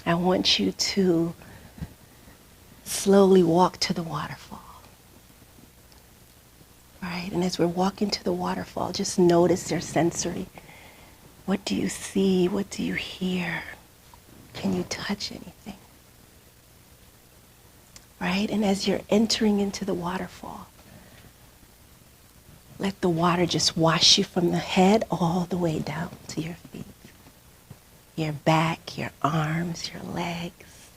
I want you to slowly walk to the waterfall. Right? And as we're walking to the waterfall, just notice your sensory. What do you see? What do you hear? Can you touch anything? Right? And as you're entering into the waterfall, let the water just wash you from the head all the way down to your feet. Your back, your arms, your legs.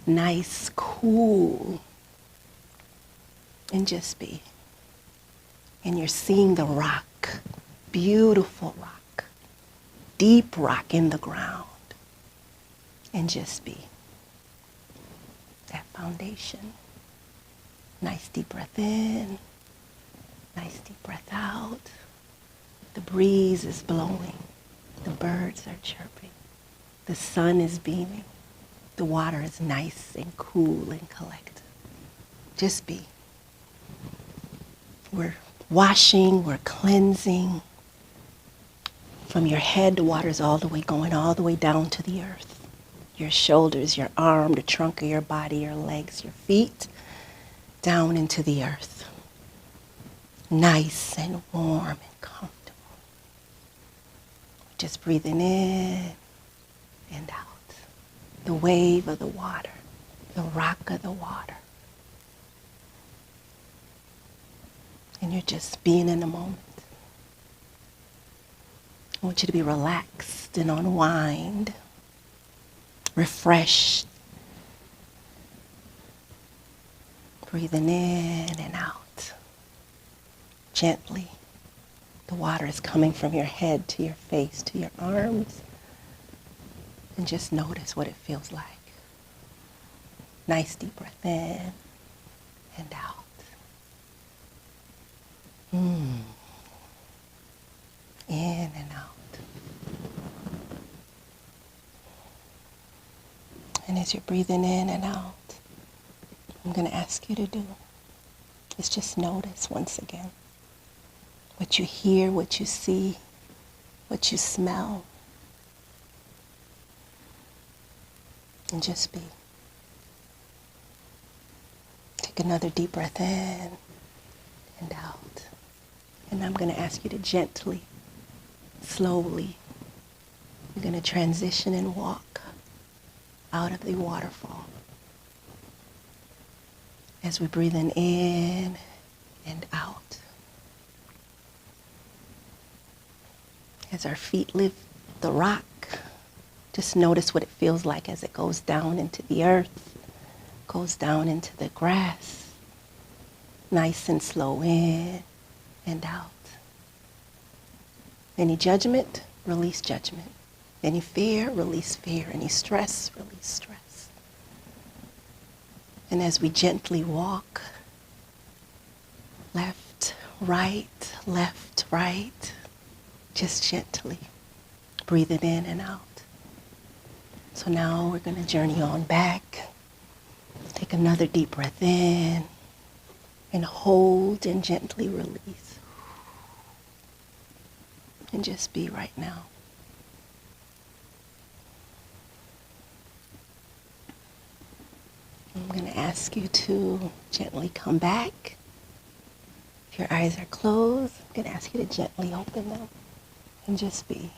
Nice, cool. And just be. And you're seeing the rock, beautiful rock, deep rock in the ground. And just be. That foundation. Nice deep breath in. Nice deep breath out. The breeze is blowing. The birds are chirping. The sun is beaming. The water is nice and cool and collected. Just be. We're washing, we're cleansing. From your head, the water's all the way going all the way down to the earth. Your shoulders, your arm, the trunk of your body, your legs, your feet, down into the earth. Nice and warm and comfortable. Just breathing in and out. The wave of the water, the rock of the water. And you're just being in the moment. I want you to be relaxed and unwind, refreshed. Breathing in and out. Gently. The water is coming from your head to your face, to your arms. And just notice what it feels like. Nice deep breath in and out. In and out. And as you're breathing in and out, I'm going to ask you to do is just notice once again what you hear, what you see, what you smell. And just be. Take another deep breath in and out. And I'm going to ask you to gently, slowly, you're going to transition and walk out of the waterfall. As we're breathing in and out. As our feet lift the rock, just notice what it feels like as it goes down into the earth, goes down into the grass. Nice and slow in and out. Any judgment, release judgment. Any fear, release fear. Any stress, release stress. And as we gently walk, left, right, just gently breathing in and out. So now we're going to journey on back. Take another deep breath in and hold and gently release. And just be right now. I'm going to ask you to gently come back. If your eyes are closed, I'm going to ask you to gently open them and just be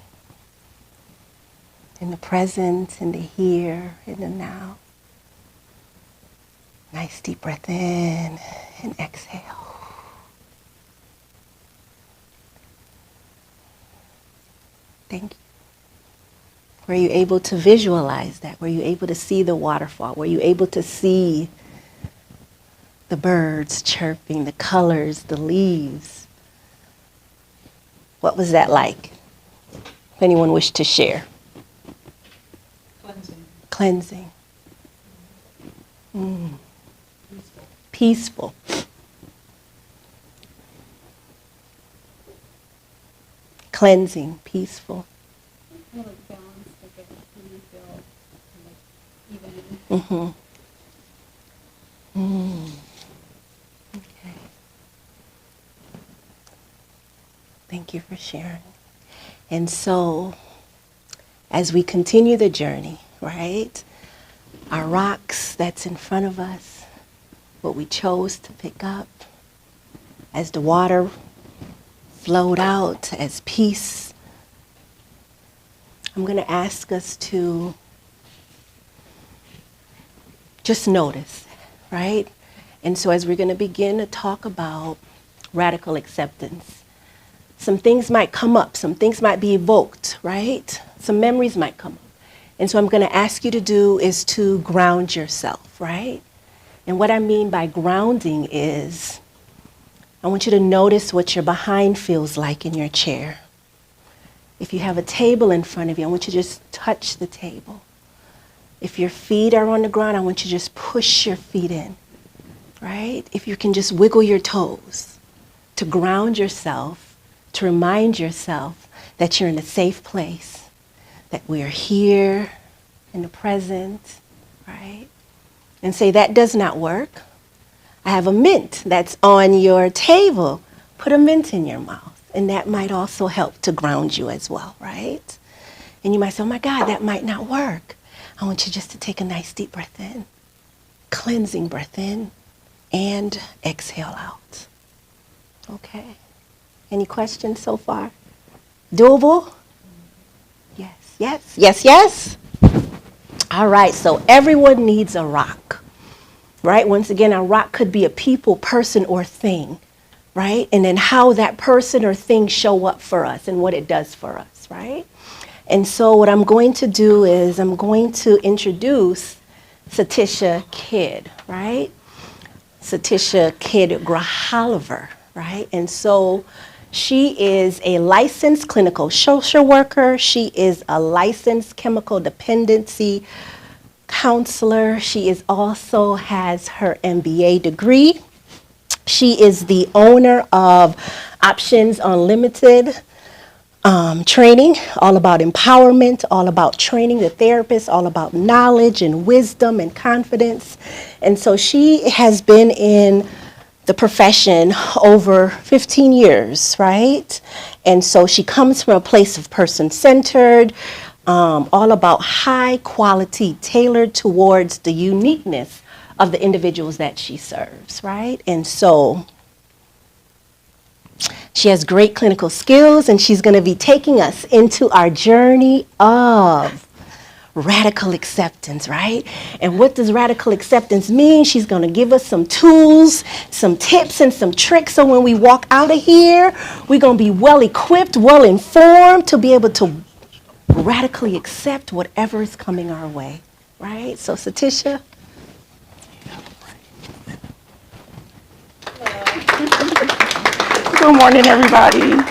in the present, in the here, in the now. Nice deep breath in and exhale. Thank you. Were you able to visualize that? Were you able to see the waterfall? Were you able to see the birds chirping, the colors, the leaves? What was that like? If anyone wished to share. Cleansing. Peaceful. Cleansing, peaceful. Like balance, like you feel like even. Okay. Thank you for sharing. And so, as we continue the journey, right? Our rocks that's in front of us, what we chose to pick up, as the water flowed out as peace. I'm going to ask us to just notice, right? And so as we're going to begin to talk about radical acceptance, some things might come up, some things might be evoked, right? Some memories might come up. And so I'm going to ask you to do is to ground yourself, right? And what I mean by grounding is I want you to notice what your behind feels like in your chair. If you have a table in front of you, I want you to just touch the table. If your feet are on the ground, I want you to just push your feet in, right? If you can just wiggle your toes to ground yourself, to remind yourself that you're in a safe place, that we are here in the present, right? And say, that does not work. I have a mint that's on your table. Put a mint in your mouth. And that might also help to ground you as well, right? And you might say, oh my God, that might not work. I want you just to take a nice deep breath in, cleansing breath in, and exhale out. Okay. Any questions so far? Doable? Yes, yes, yes, yes. All right, so everyone needs a rock, right? Once again, a rock could be a people, person, or thing, right? And then how that person or thing show up for us and what it does for us, right? And so what I'm going to do is I'm going to introduce Satisha Kidd, right? Satisha Kidd-Grijialiva, right? And so she is a licensed clinical social worker. She is a licensed chemical dependency counselor. She is also has her MBA degree. She is the owner of Options Unlimited training, all about empowerment, all about training the therapist, all about knowledge and wisdom and confidence. And so she has been in the profession over 15 years, right? And so she comes from a place of person-centered, all about high quality, tailored towards the uniqueness of the individuals that she serves, right? And so she has great clinical skills, and she's going to be taking us into our journey of radical acceptance, right? And what does radical acceptance mean? She's going to give us some tools, some tips, and some tricks, so when we walk out of here, we're going to be well equipped, well informed to be able to radically accept whatever is coming our way, right? So Satisha. Good morning, everybody.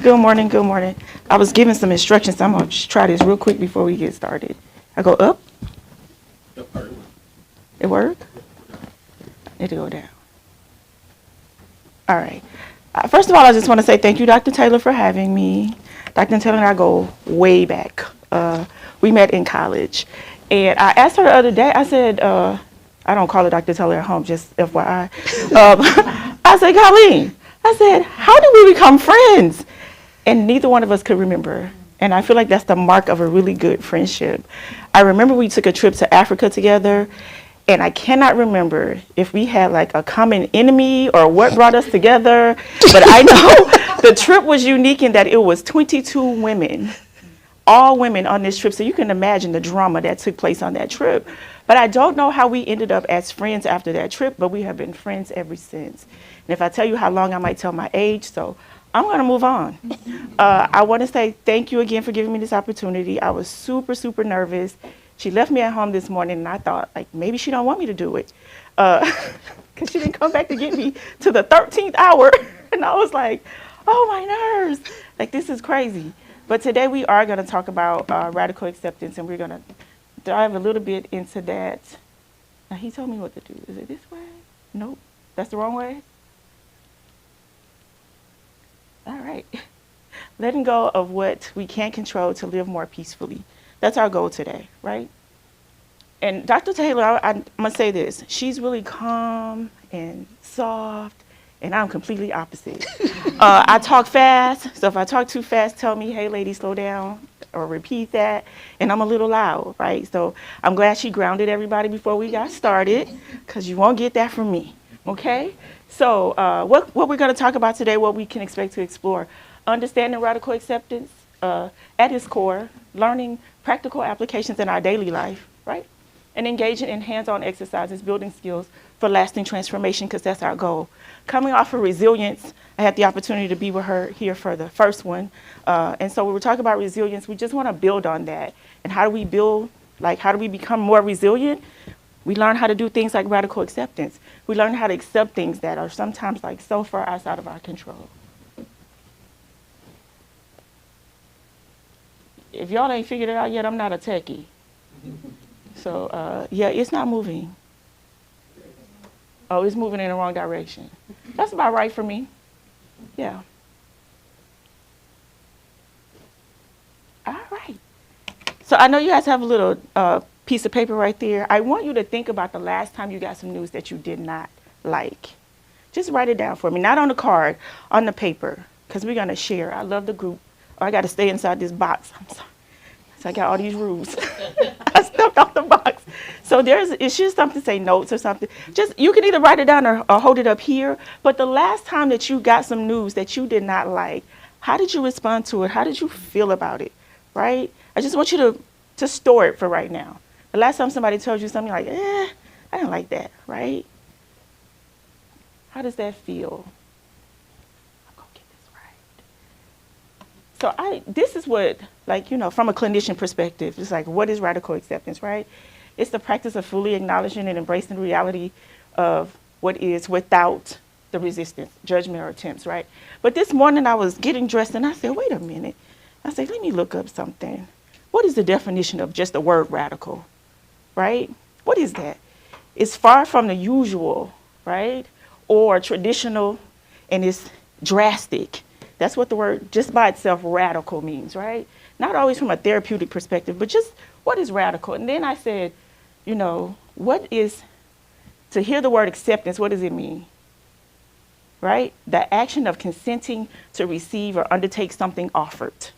Good morning, good morning. I was given some instructions, so I'm going to try this real quick before we get started. I go up. It work? I need to go down. All right. First of all, I just want to say thank you, Dr. Taylor, for having me. Dr. Taylor and I go way back. We met in college. And I asked her the other day, I said, I don't call her Dr. Taylor at home, just FYI. I said, Colleen, I said, how did we become friends? And neither one of us could remember. And I feel like that's the mark of a really good friendship. I remember we took a trip to Africa together, and I cannot remember if we had like a common enemy or what brought us together, but I know the trip was unique in that it was 22 women, all women on this trip. So you can imagine the drama that took place on that trip. But I don't know how we ended up as friends after that trip, but we have been friends ever since. And if I tell you how long, I might tell my age, so I'm going to move on. I want to say thank you again for giving me this opportunity. I was super, super nervous. She left me at home this morning, and I thought, like, maybe she don't want me to do it. Because she didn't come back to get me to the 13th hour. And I was like, oh, my nerves. Like, this is crazy. But today we are going to talk about radical acceptance, and we're going to dive a little bit into that. Now, he told me what to do. Is it this way? Nope. That's the wrong way? All right. Letting go of what we can't control to live more peacefully. That's our goal today, right? And Dr. Taylor, I'm going to say this. She's really calm and soft, and I'm completely opposite. I talk fast, so if I talk too fast, tell me, hey, lady, slow down. or repeat that, and I'm a little loud, right? So I'm glad she grounded everybody before we got started, because you won't get that from me, okay? So what we're going to talk about today, what we can expect to explore, understanding radical acceptance at its core, learning practical applications in our daily life, right? And engaging in hands-on exercises, building skills for lasting transformation, because that's our goal. Coming off of resilience, I had the opportunity to be with her here for the first one. And so when we're talking about resilience, we just want to build on that. And how do we build, like how do we become more resilient? We learn how to do things like radical acceptance. We learn how to accept things that are sometimes like so far outside of our control. If y'all ain't figured it out yet, I'm not a techie. So yeah, it's not moving. Oh, it's moving in the wrong direction. That's about right for me. Yeah. All right. So I know you guys have a little piece of paper right there. I want you to think about the last time you got some news that you did not like. Just write it down for me. Not on the card, on the paper, because we're going to share. I love the group. Oh, I got to stay inside this box. I'm sorry. So I got all these rules. I stepped off the box. So it's just something to say notes or something. Just, you can either write it down or hold it up here. But the last time that you got some news that you did not like, how did you respond to it? How did you feel about it, right? I just want you to store it for right now. The last time somebody told you something like, I didn't like that, right? How does that feel? I'm going to get this right. So this is what, like, you know, from a clinician perspective, it's like, what is radical acceptance, right? It's the practice of fully acknowledging and embracing the reality of what is without the resistance, judgment, or attempts, right? But this morning I was getting dressed and I said, wait a minute. I said, let me look up something. What is the definition of just the word radical, right? What is that? It's far from the usual, right? Or traditional, and it's drastic. That's what the word just by itself radical means, right? Not always from a therapeutic perspective, but just what is radical? And then I said, you know, what is, to hear the word acceptance, what does it mean? Right? The action of consenting to receive or undertake something offered,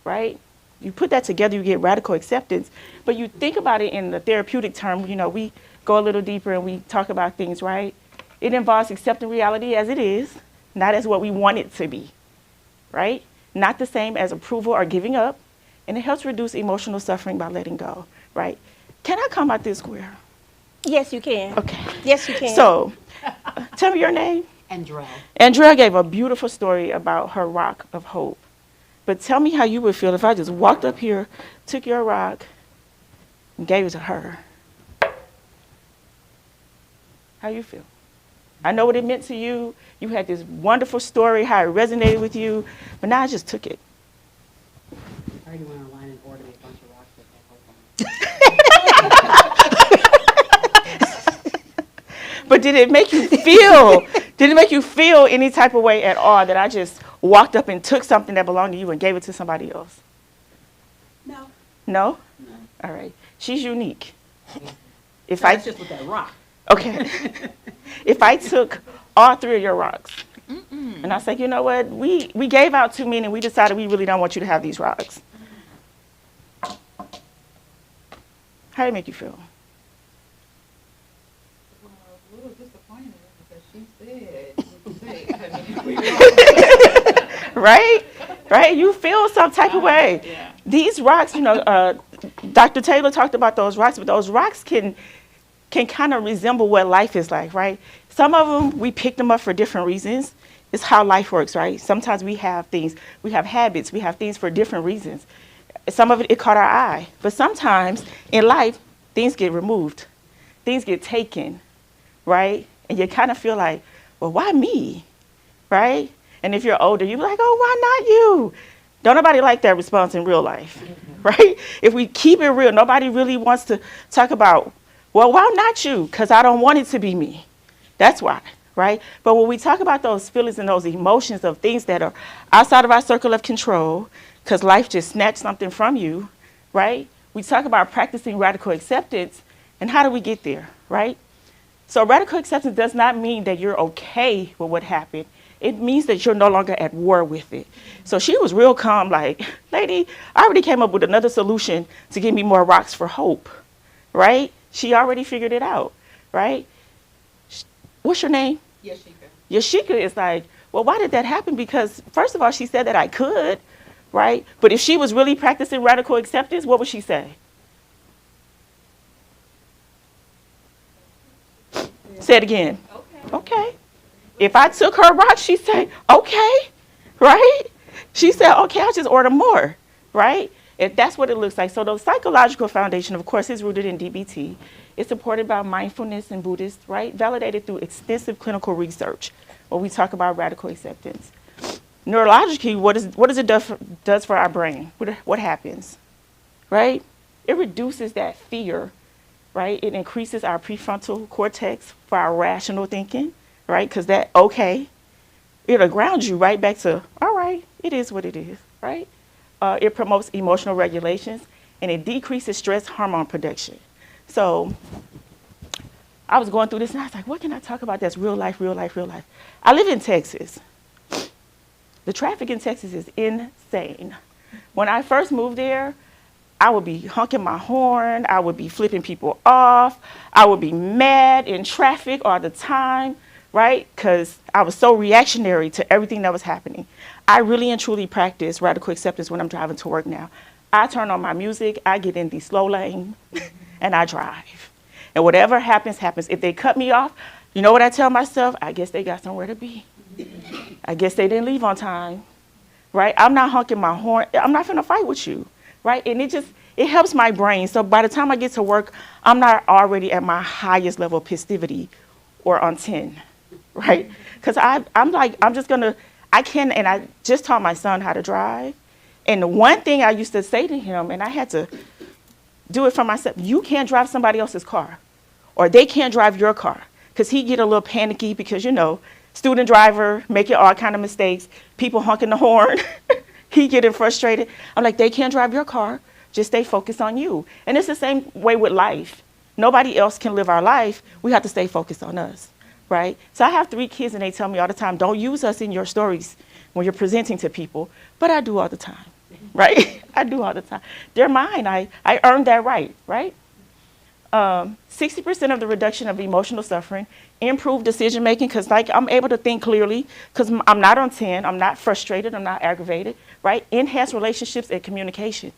right? You put that together, you get radical acceptance. But you think about it in the therapeutic term, you know, we go a little deeper and we talk about things, right? It involves accepting reality as it is, not as what we want it to be, right? Not the same as approval or giving up. And it helps reduce emotional suffering by letting go, right? Can I come out this square? Yes, you can. Okay. Yes, you can. So, tell me your name. Andrell. Andrea gave a beautiful story about her rock of hope. But tell me how you would feel if I just walked up here, took your rock, and gave it to her. How you feel? I know what it meant to you. You had this wonderful story, how it resonated with you, but now I just took it. I already went online and ordered a bunch of rocks with that hope on it. But did it make you feel, any type of way at all that I just walked up and took something that belonged to you and gave it to somebody else? No. No? No. All right. She's unique. If That's just with that rock. Okay. If I took all three of your rocks and I said, you know what, we gave out too many and we decided we really don't want you to have these rocks. How did it make you feel? Well, I was a little disappointed because she said, Right? Right? You feel some type of way. Yeah. These rocks, you know, Dr. Taylor talked about those rocks, but those rocks can kind of resemble what life is like, right? Some of them, we pick them up for different reasons. It's how life works, right? Sometimes we have things, we have habits, we have things for different reasons. Some of it caught our eye. But sometimes in life, things get removed. Things get taken, right? And you kind of feel like, well, why me, right? And if you're older, you're like, oh, why not you? Don't nobody like that response in real life, right? If we keep it real, nobody really wants to talk about, well, why not you? Because I don't want it to be me. That's why, right? But when we talk about those feelings and those emotions of things that are outside of our circle of control, because life just snatched something from you, right? We talk about practicing radical acceptance, and how do we get there, right? So radical acceptance does not mean that you're okay with what happened. It means that you're no longer at war with it. So she was real calm, like, lady, I already came up with another solution to give me more rocks for hope, right? She already figured it out, right? What's your name? Yashika. Yashika is like, well, why did that happen? Because first of all, she said that I could, right? But if she was really practicing radical acceptance, what would she say? Say it again. Okay. If I took her rock, she'd say, okay, right? She said, okay, I'll just order more, right? If that's what it looks like. So the psychological foundation, of course, is rooted in DBT. It's supported by mindfulness and Buddhist, right? Validated through extensive clinical research when we talk about radical acceptance. Neurologically, what does it does for our brain? What happens, right? It reduces that fear, right? It increases our prefrontal cortex for our rational thinking, right? Because that, okay, it'll ground you right back to, all right, it is what it is, right? It promotes emotional regulations, and it decreases stress hormone production. So I was going through this, and I was like, what can I talk about that's real life, real life, real life? I live in Texas. The traffic in Texas is insane. When I first moved there, I would be honking my horn. I would be flipping people off. I would be mad in traffic all the time, right? Because I was so reactionary to everything that was happening. I really and truly practice radical acceptance when I'm driving to work now. I turn on my music, I get in the slow lane, and I drive. And whatever happens, happens. If they cut me off, you know what I tell myself? I guess they got somewhere to be. I guess they didn't leave on time, right? I'm not honking my horn. I'm not finna fight with you, right? And it helps my brain. So by the time I get to work, I'm not already at my highest level of festivity or on 10, right? Because I'm like, I'm just gonna, and I just taught my son how to drive. And the one thing I used to say to him, and I had to do it for myself, you can't drive somebody else's car, or they can't drive your car. Because he get a little panicky because, you know, student driver, making all kind of mistakes, people honking the horn, he getting frustrated. I'm like, they can't drive your car, just stay focused on you. And it's the same way with life. Nobody else can live our life, we have to stay focused on us, right? So I have 3 kids and they tell me all the time, don't use us in your stories when you're presenting to people, but I do all the time, right? I do all the time. They're mine, I earned that right? 60% of the reduction of emotional suffering, improved decision making, because like I'm able to think clearly, because I'm not on 10, I'm not frustrated, I'm not aggravated, right? Enhanced relationships and communication,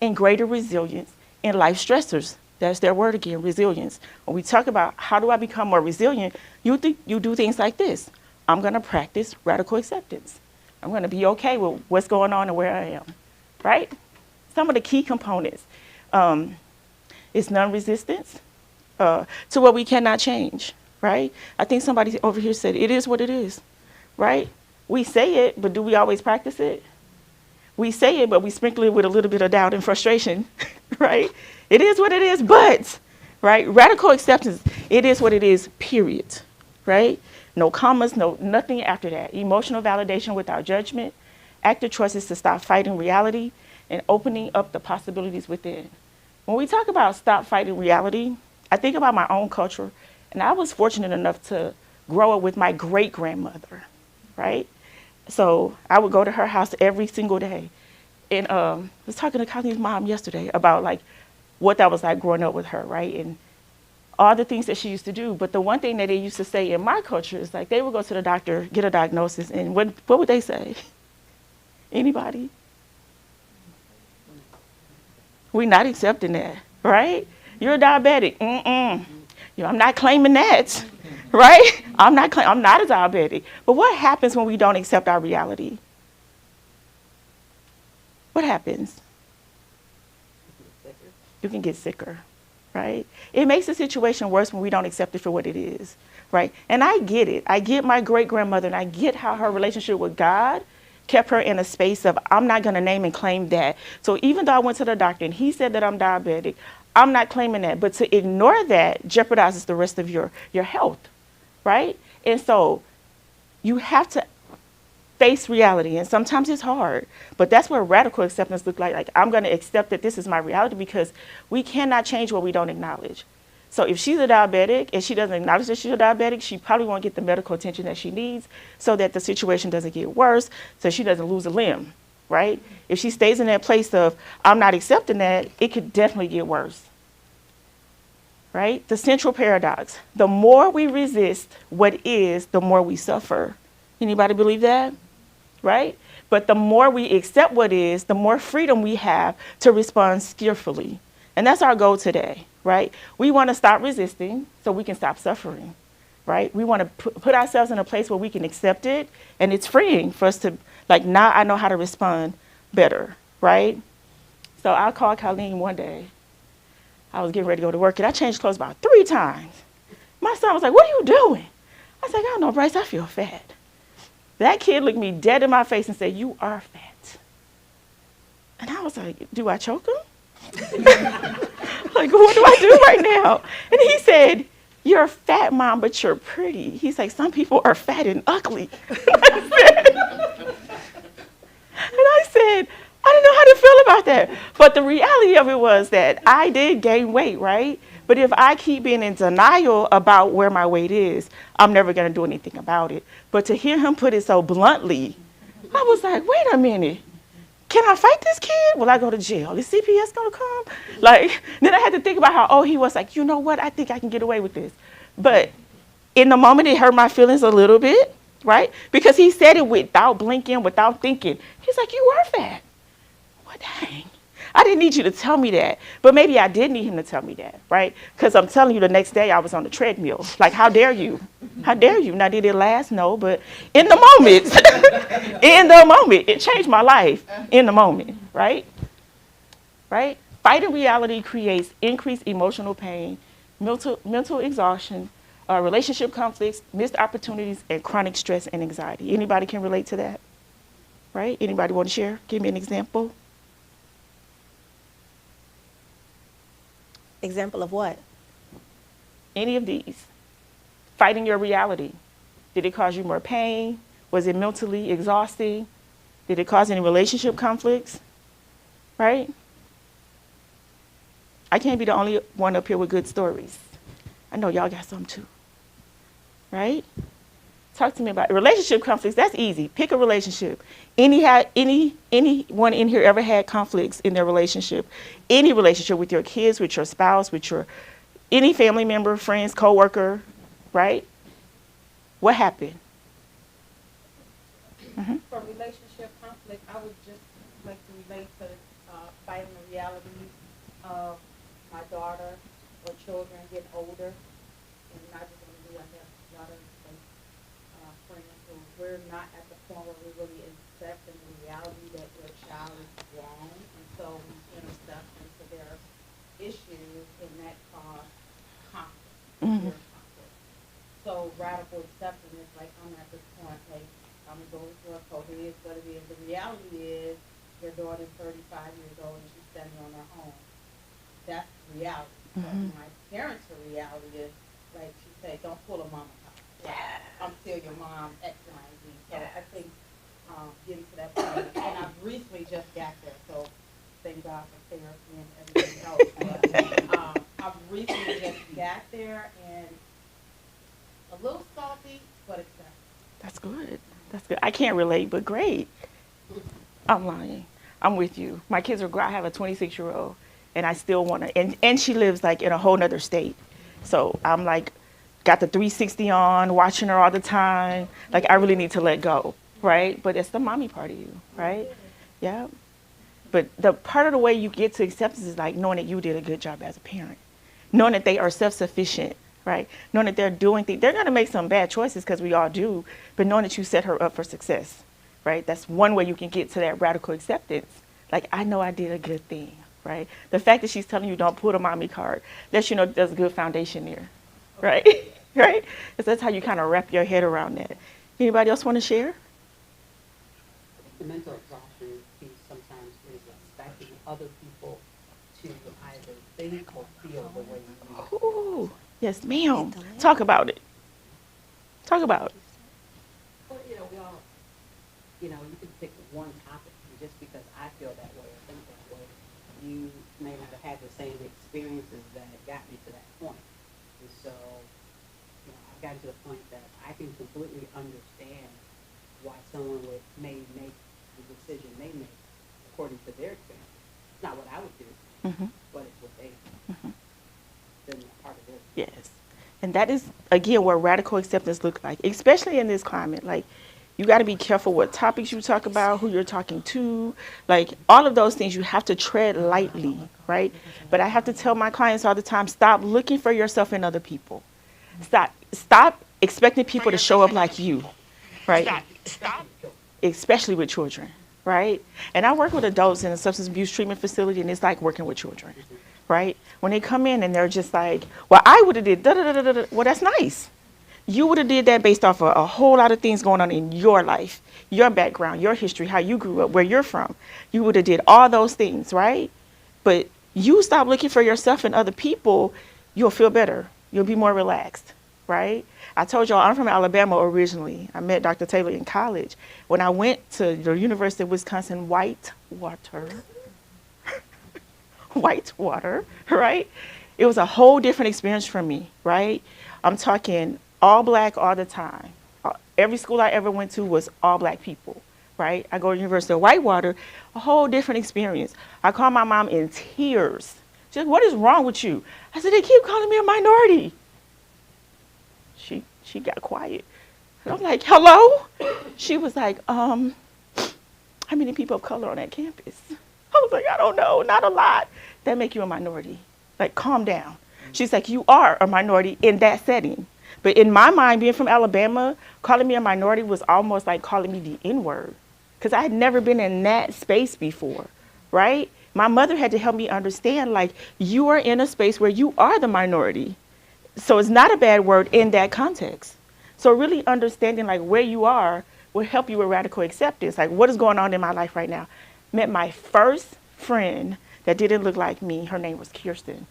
and greater resilience in life stressors. That's their word again, resilience. When we talk about how do I become more resilient, you do things like this. I'm gonna practice radical acceptance. I'm gonna be okay with what's going on and where I am, right? Some of the key components is non-resistance to what we cannot change, right? I think somebody over here said, it is what it is, right? We say it, but do we always practice it? We say it, but we sprinkle it with a little bit of doubt and frustration, right? It is what it is, but, right? Radical acceptance, it is what it is, period, right? No commas, nothing after that. Emotional validation without judgment, active choices to stop fighting reality, and opening up the possibilities within. When we talk about stop fighting reality, I think about my own culture, and I was fortunate enough to grow up with my great-grandmother, right? So I would go to her house every single day. And I was talking to Colleen's mom yesterday about like what that was like growing up with her, right? And all the things that she used to do. But the one thing that they used to say in my culture is like they would go to the doctor, get a diagnosis, and what would they say? Anybody? We're not accepting that, right? You're diabetic. I'm not claiming that, right? I'm not a diabetic. But what happens when we don't accept our reality? What happens? You can get sicker, right? It makes the situation worse when we don't accept it for what it is, right? And I get it. I get my great-grandmother, and I get how her relationship with God kept her in a space of, I'm not going to name and claim that. So even though I went to the doctor and he said that I'm diabetic, I'm not claiming that. But to ignore that jeopardizes the rest of your health, right? And so you have to face reality. And sometimes it's hard. But that's where radical acceptance looks like. Like, I'm going to accept that this is my reality because we cannot change what we don't acknowledge. So if she's a diabetic and she doesn't acknowledge that she's a diabetic, she probably won't get the medical attention that she needs so that the situation doesn't get worse, so she doesn't lose a limb, right? If she stays in that place of, I'm not accepting that, it could definitely get worse, right? The central paradox. The more we resist what is, the more we suffer. Anybody believe that? Right? But the more we accept what is, the more freedom we have to respond skillfully. And that's our goal today, right? We want to stop resisting so we can stop suffering, right? We want to put ourselves in a place where we can accept it, and it's freeing for us to, like, now I know how to respond better, right? So I called Colleen one day. I was getting ready to go to work, and I changed clothes about 3 times. My son was like, what are you doing? I was like, I don't know, Bryce, I feel fat. That kid looked me dead in my face and said, you are fat. And I was like, do I choke him? Like, what do I do right now? And he said, you're fat, Mom, but you're pretty. He's like, some people are fat and ugly. And I said, I don't know how to feel about that. But the reality of it was that I did gain weight, right? But if I keep being in denial about where my weight is, I'm never going to do anything about it. But to hear him put it so bluntly, I was like, wait a minute. Can I fight this kid? Will I go to jail? Is CPS going to come? Like, then I had to think about how old he was. Like, you know what? I think I can get away with this. But in the moment, it hurt my feelings a little bit, right? Because he said it without blinking, without thinking. He's like, you are fat. Well, dang. I didn't need you to tell me that, but maybe I did need him to tell me that, right? Because I'm telling you, the next day I was on the treadmill. Like, how dare you? How dare you? Now, did it last? No, but in the moment, it changed my life in the moment, right? Right? Fighting reality creates increased emotional pain, mental exhaustion, relationship conflicts, missed opportunities, and chronic stress and anxiety. Anybody can relate to that, right? Anybody want to share? Give me an example. Example of what? Any of these. Fighting your reality. Did it cause you more pain? Was it mentally exhausting? Did it cause any relationship conflicts? Right? I can't be the only one up here with good stories. I know y'all got some too. Right? Talk to me about relationship conflicts. That's easy. Pick a relationship. Anyone in here ever had conflicts in their relationship? Any relationship with your kids, with your spouse, with your any family member, friends, coworker, right? What happened? Mm-hmm. For relationship conflict, I would just like to relate to fighting the reality of my daughter or children getting older, and not just only me, I have a lot of friends who we're not at the point where we really accept the reality that your child is grown, and so we intercept into their issues, and that causes conflict, Mm-hmm. conflict. So radical acceptance is like, I'm at this point, like, I'm going through a code, it is what it is. The reality is your daughter's 35 years old and she's standing on her own. That's reality. Mm-hmm. But my parents' reality is, like she said, don't pull a mama card. Like, I'm still your mom, X, Y, and Z. So I think getting to that point, and I've recently just got there, so thank God for therapy and everything else. But I've recently just got there, and a little salty, but accepted. That's good. That's good. I can't relate, but great. I'm lying. I'm with you. My kids are grown. I have a 26-year-old, and I still want to, and she lives like in a whole nother state. So I'm like, got the 360 on, watching her all the time. Like, I really need to let go, right? But it's the mommy part of you, right? Yeah. But the part of the way you get to acceptance is like knowing that you did a good job as a parent, knowing that they are self-sufficient, right? Knowing that they're doing things. They're going to make some bad choices because we all do, but knowing that you set her up for success, right? That's one way you can get to that radical acceptance. Like, I know I did a good thing, right? The fact that she's telling you don't pull the mommy card, lets you know there's a good foundation there, right? Right? Because that's how you kind of wrap your head around that. Anybody else want to share? The mental exhaustion piece sometimes is expecting other people to either think or feel the way you do. Ooh, yes, ma'am. Talk about it. Talk about it. Well, we all, you can pick one topic, and just because I feel that way or think that way, you may not have had the same experiences that got me to that point. so, I've gotten to the point that I can completely understand why someone may make the decision they make according to their experience. It's not what I would do, but it's what they do. Then part of their experience. Yes. And that is, again, what radical acceptance looks like, especially in this climate. Like, you got to be careful what topics you talk about, who you're talking to. Like, all of those things, you have to tread lightly, right? But I have to tell my clients all the time, stop looking for yourself in other people. Stop expecting people to show up like you, right? Stop. Especially with children, right? And I work with adults in a substance abuse treatment facility, and it's like working with children, right? When they come in and they're just like, well, I would have did da-da-da-da-da. Well, that's nice. You would have did that based off of a whole lot of things going on in your life, your background, your history, how you grew up, where you're from. You would have did all those things, right? But you stop looking for yourself in other people, you'll feel better. You'll be more relaxed, right? I told y'all I'm from Alabama originally. I met Dr. Taylor in college. When I went to the University of Wisconsin, Whitewater, right? It was a whole different experience for me, right? I'm talking all black all the time. Every school I ever went to was all black people, right? I go to the University of Whitewater, a whole different experience. I called my mom in tears. She's like, what is wrong with you? I said, they keep calling me a minority. She got quiet. And I'm like, hello? She was like, how many people of color on that campus? I was like, I don't know, not a lot. That make you a minority. Like, calm down. She's like, you are a minority in that setting. But in my mind, being from Alabama, calling me a minority was almost like calling me the N-word, because I had never been in that space before, right? My mother had to help me understand, like, you are in a space where you are the minority. So it's not a bad word in that context. So really understanding, like, where you are will help you with radical acceptance. Like, what is going on in my life right now? Met my first friend that didn't look like me. Her name was Kirsten.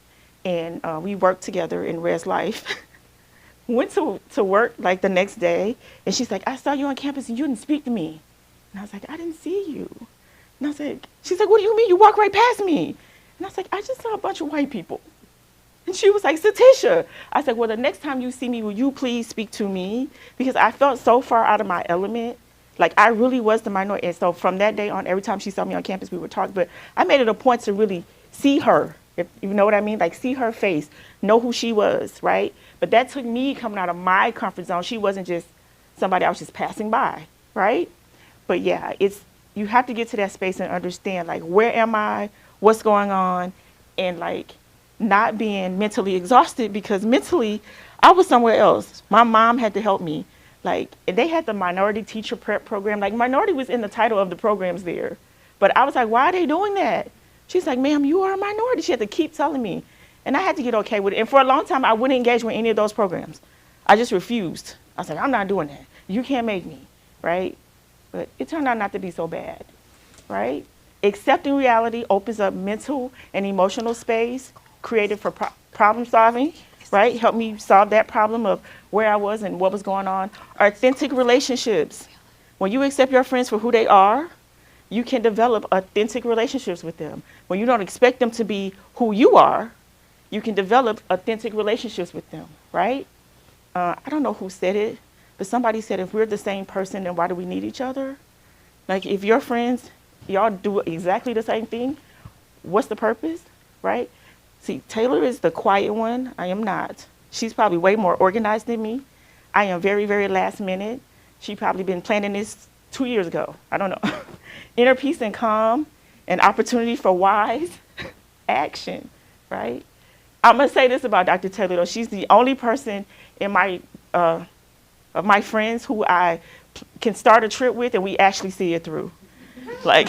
And we worked together in Res Life. Went to work like the next day, and she's like, I saw you on campus and you didn't speak to me. And I was like, I didn't see you. And I was like, she's like, what do you mean? You walked right past me. And I was like, I just saw a bunch of white people. And she was like, Satisha. I said, well, the next time you see me, will you please speak to me? Because I felt so far out of my element. Like, I really was the minority. And so from that day on, every time she saw me on campus, we would talk. But I made it a point to really see her, if you know what I mean? Like, see her face, know who she was, right? But that took me coming out of my comfort zone. She wasn't just somebody I was just passing by, right? But yeah, you have to get to that space and understand, like, where am I? What's going on? And, like, not being mentally exhausted, because mentally I was somewhere else. My mom had to help me. Like, they had the minority teacher prep program. Like, minority was in the title of the programs there. But I was like, why are they doing that? She's like, ma'am, you are a minority. She had to keep telling me. And I had to get okay with it. And for a long time, I wouldn't engage with any of those programs. I just refused. I was like, I'm not doing that. You can't make me, right? But it turned out not to be so bad, right? Accepting reality opens up mental and emotional space created for problem solving, right? Help me solve that problem of where I was and what was going on. Authentic relationships. When you accept your friends for who they are, you can develop authentic relationships with them. When you don't expect them to be who you are, you can develop authentic relationships with them, right? I don't know who said it, but somebody said, if we're the same person, then why do we need each other? Like, if you're friends, y'all do exactly the same thing, what's the purpose, right? See, Taylor is the quiet one. I am not. She's probably way more organized than me. I am very, very last minute. She probably been planning this 2 years ago. I don't know. Inner peace and calm, and opportunity for wise action, right? I'm gonna say this about Dr. Taylor, though. She's the only person in my of my friends who I can start a trip with and we actually see it through. Like,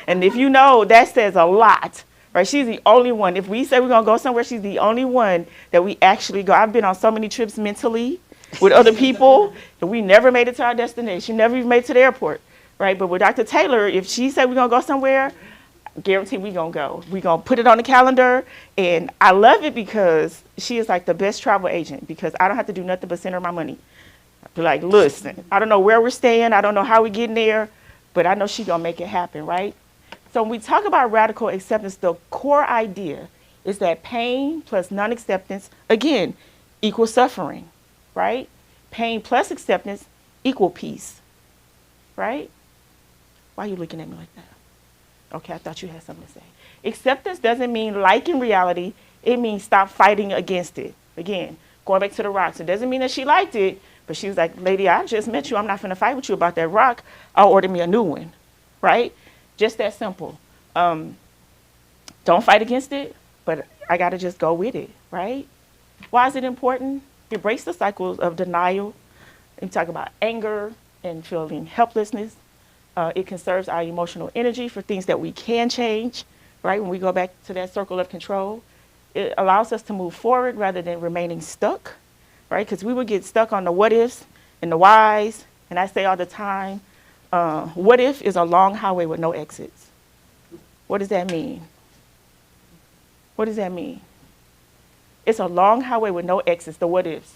and if you know, that says a lot, right? She's the only one. If we say we're gonna go somewhere, she's the only one that we actually go. I've been on so many trips mentally with other people that we never made it to our destination, never even made it to the airport, right? But with Dr. Taylor, if she said we're gonna go somewhere, guarantee we gonna go. We gonna put it on the calendar, and I love it because she is like the best travel agent, because I don't have to do nothing but send her my money. Be like, listen, I don't know where we're staying, I don't know how we getting there, but I know she gonna make it happen, right? So when we talk about radical acceptance, the core idea is that pain plus non-acceptance, again, equals suffering, right? Pain plus acceptance equal peace, right? Why are you looking at me like that? Okay, I thought you had something to say. Acceptance doesn't mean liking reality. It means stop fighting against it. Again, going back to the rocks. It doesn't mean that she liked it, but she was like, lady, I just met you. I'm not going to fight with you about that rock. I'll order me a new one, right? Just that simple. Don't fight against it, but I got to just go with it, right? Why is it important? It breaks the cycles of denial. And talk about anger and feeling helplessness. It conserves our emotional energy for things that we can change, right? When we go back to that circle of control, it allows us to move forward rather than remaining stuck, right? Because we would get stuck on the what ifs and the whys. And I say all the time, what if is a long highway with no exits? What does that mean? What does that mean? It's a long highway with no exits, the what ifs.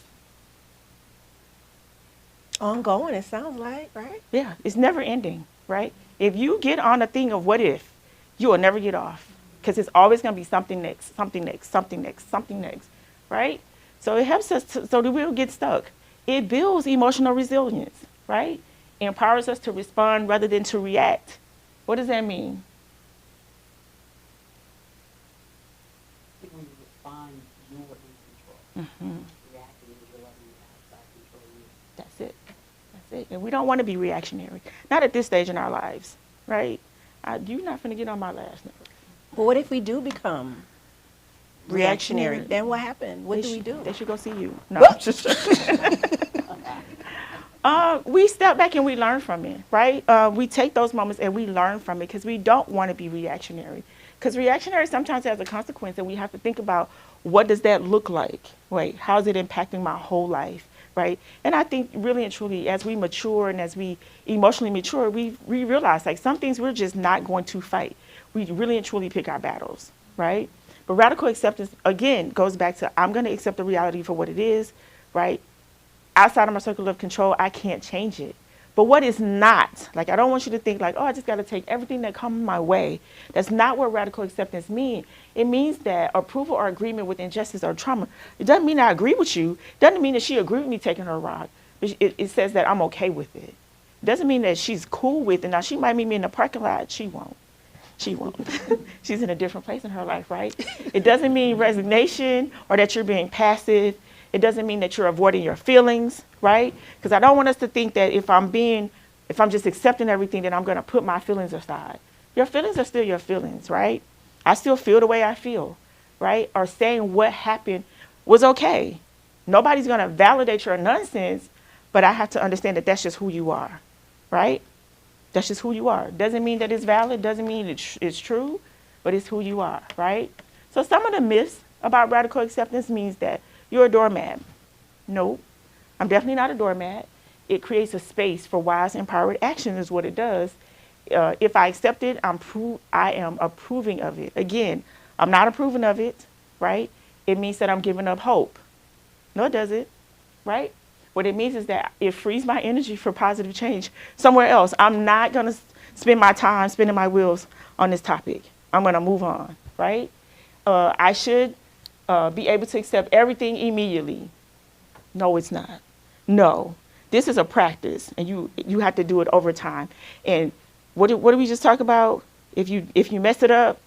Ongoing, it sounds like, right? Yeah, it's never ending, right? If you get on a thing of what if, you will never get off because it's always going to be something next, something next, something next, something next, right? So it helps us so that we don't get stuck. It builds emotional resilience, right? It empowers us to respond rather than to react. What does that mean? I think when you respond, you're in control. Mm-hmm. Reacting is you're letting the outside control you. That's it. That's it. And we don't want to be reactionary. Not at this stage in our lives, right? You're not going to get on my last nerve. But what if we do become reactionary? Reactionary. Then what happened? What do we do? They should go see you. No, just we step back and we learn from it, right? We take those moments and we learn from it because we don't want to be reactionary. Because reactionary sometimes has a consequence, and we have to think about what does that look like, right? How's it impacting my whole life, right? And I think really and truly, as we mature and as we emotionally mature, we realize like some things we're just not going to fight. We really and truly pick our battles, right? But radical acceptance, again, goes back to I'm going to accept the reality for what it is, right? Outside of my circle of control, I can't change it. But what is not, like I don't want you to think like, oh, I just got to take everything that comes my way. That's not what radical acceptance means. It means that approval or agreement with injustice or trauma. It doesn't mean I agree with you. It doesn't mean that she agreed with me taking her rock. It says that I'm okay with it. It doesn't mean that she's cool with it. Now, she might meet me in the parking lot. She won't. She won't. She's in a different place in her life, right? It doesn't mean resignation or that you're being passive. It doesn't mean that you're avoiding your feelings, right? Because I don't want us to think that if I'm just accepting everything, then I'm going to put my feelings aside. Your feelings are still your feelings, right? I still feel the way I feel, right? Or saying what happened was okay. Nobody's going to validate your nonsense, but I have to understand that that's just who you are, right? That's just who you are. Doesn't mean that it's valid, doesn't mean it's true, but it's who you are, right? So some of the myths about radical acceptance means that you're a doormat. Nope, I'm definitely not a doormat. It creates a space for wise, empowered action is what it does. If I accept it, I am approving of it. Again, I'm not approving of it, right? It means that I'm giving up hope. No, it doesn't, right? What it means is that it frees my energy for positive change somewhere else. I'm not going to spend my time spinning my wheels on this topic. I'm going to move on, right? I should be able to accept everything immediately. No, it's not. No, this is a practice, and you have to do it over time. And what did we just talk about? If you mess it up,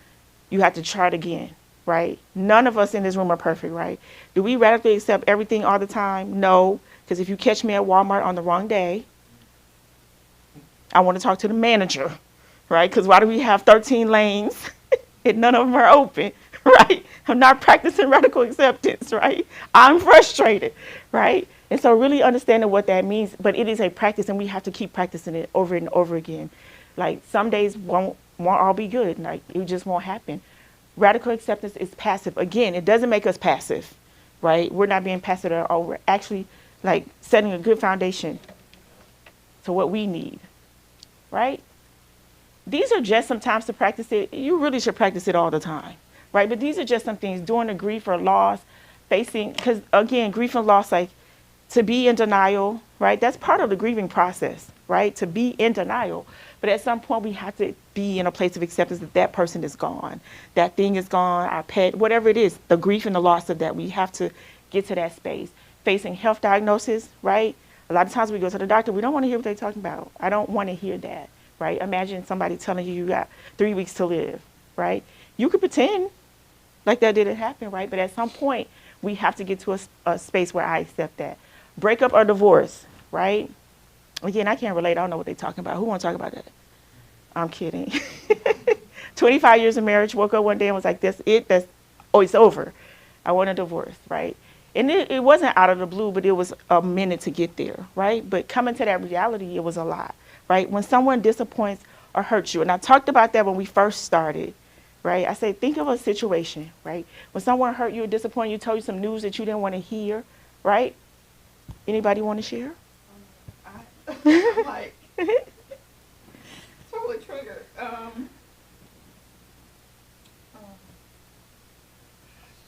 you have to try it again, right? None of us in this room are perfect, right? Do we radically accept everything all the time? No, because if you catch me at Walmart on the wrong day, I want to talk to the manager, right? Because why do we have 13 lanes and none of them are open, right? I'm not practicing radical acceptance, right? I'm frustrated, right? And so really understanding what that means, but it is a practice and we have to keep practicing it over and over again. Like some days won't all be good, like it just won't happen. Radical acceptance is passive. Again, it doesn't make us passive, right? We're not being passive at all. We're actually like setting a good foundation to what we need, right? These are just some times to practice it. You really should practice it all the time, right? But these are just some things during the grief or loss, facing, because again, grief and loss, like to be in denial, right? That's part of the grieving process, right? To be in denial. But at some point we have to be in a place of acceptance that that person is gone. That thing is gone, our pet, whatever it is, the grief and the loss of that, we have to get to that space. Facing health diagnosis, right? A lot of times we go to the doctor, we don't want to hear what they're talking about. I don't want to hear that, right? Imagine somebody telling you you got 3 weeks to live, right? You could pretend like that didn't happen, right? But at some point, we have to get to a space where I accept that. Breakup or divorce, right? Again, I can't relate. I don't know what they're talking about. Who want to talk about that? I'm kidding. 25 years of marriage, woke up one day and was like, it's over. I want a divorce, right? And it wasn't out of the blue, but it was a minute to get there, right? But coming to that reality, it was a lot, right? When someone disappoints or hurts you, and I talked about that when we first started, right? I say, think of a situation, right? When someone hurt you or disappointed you, told you some news that you didn't want to hear, right? Anybody want to share? I'm like, totally triggered.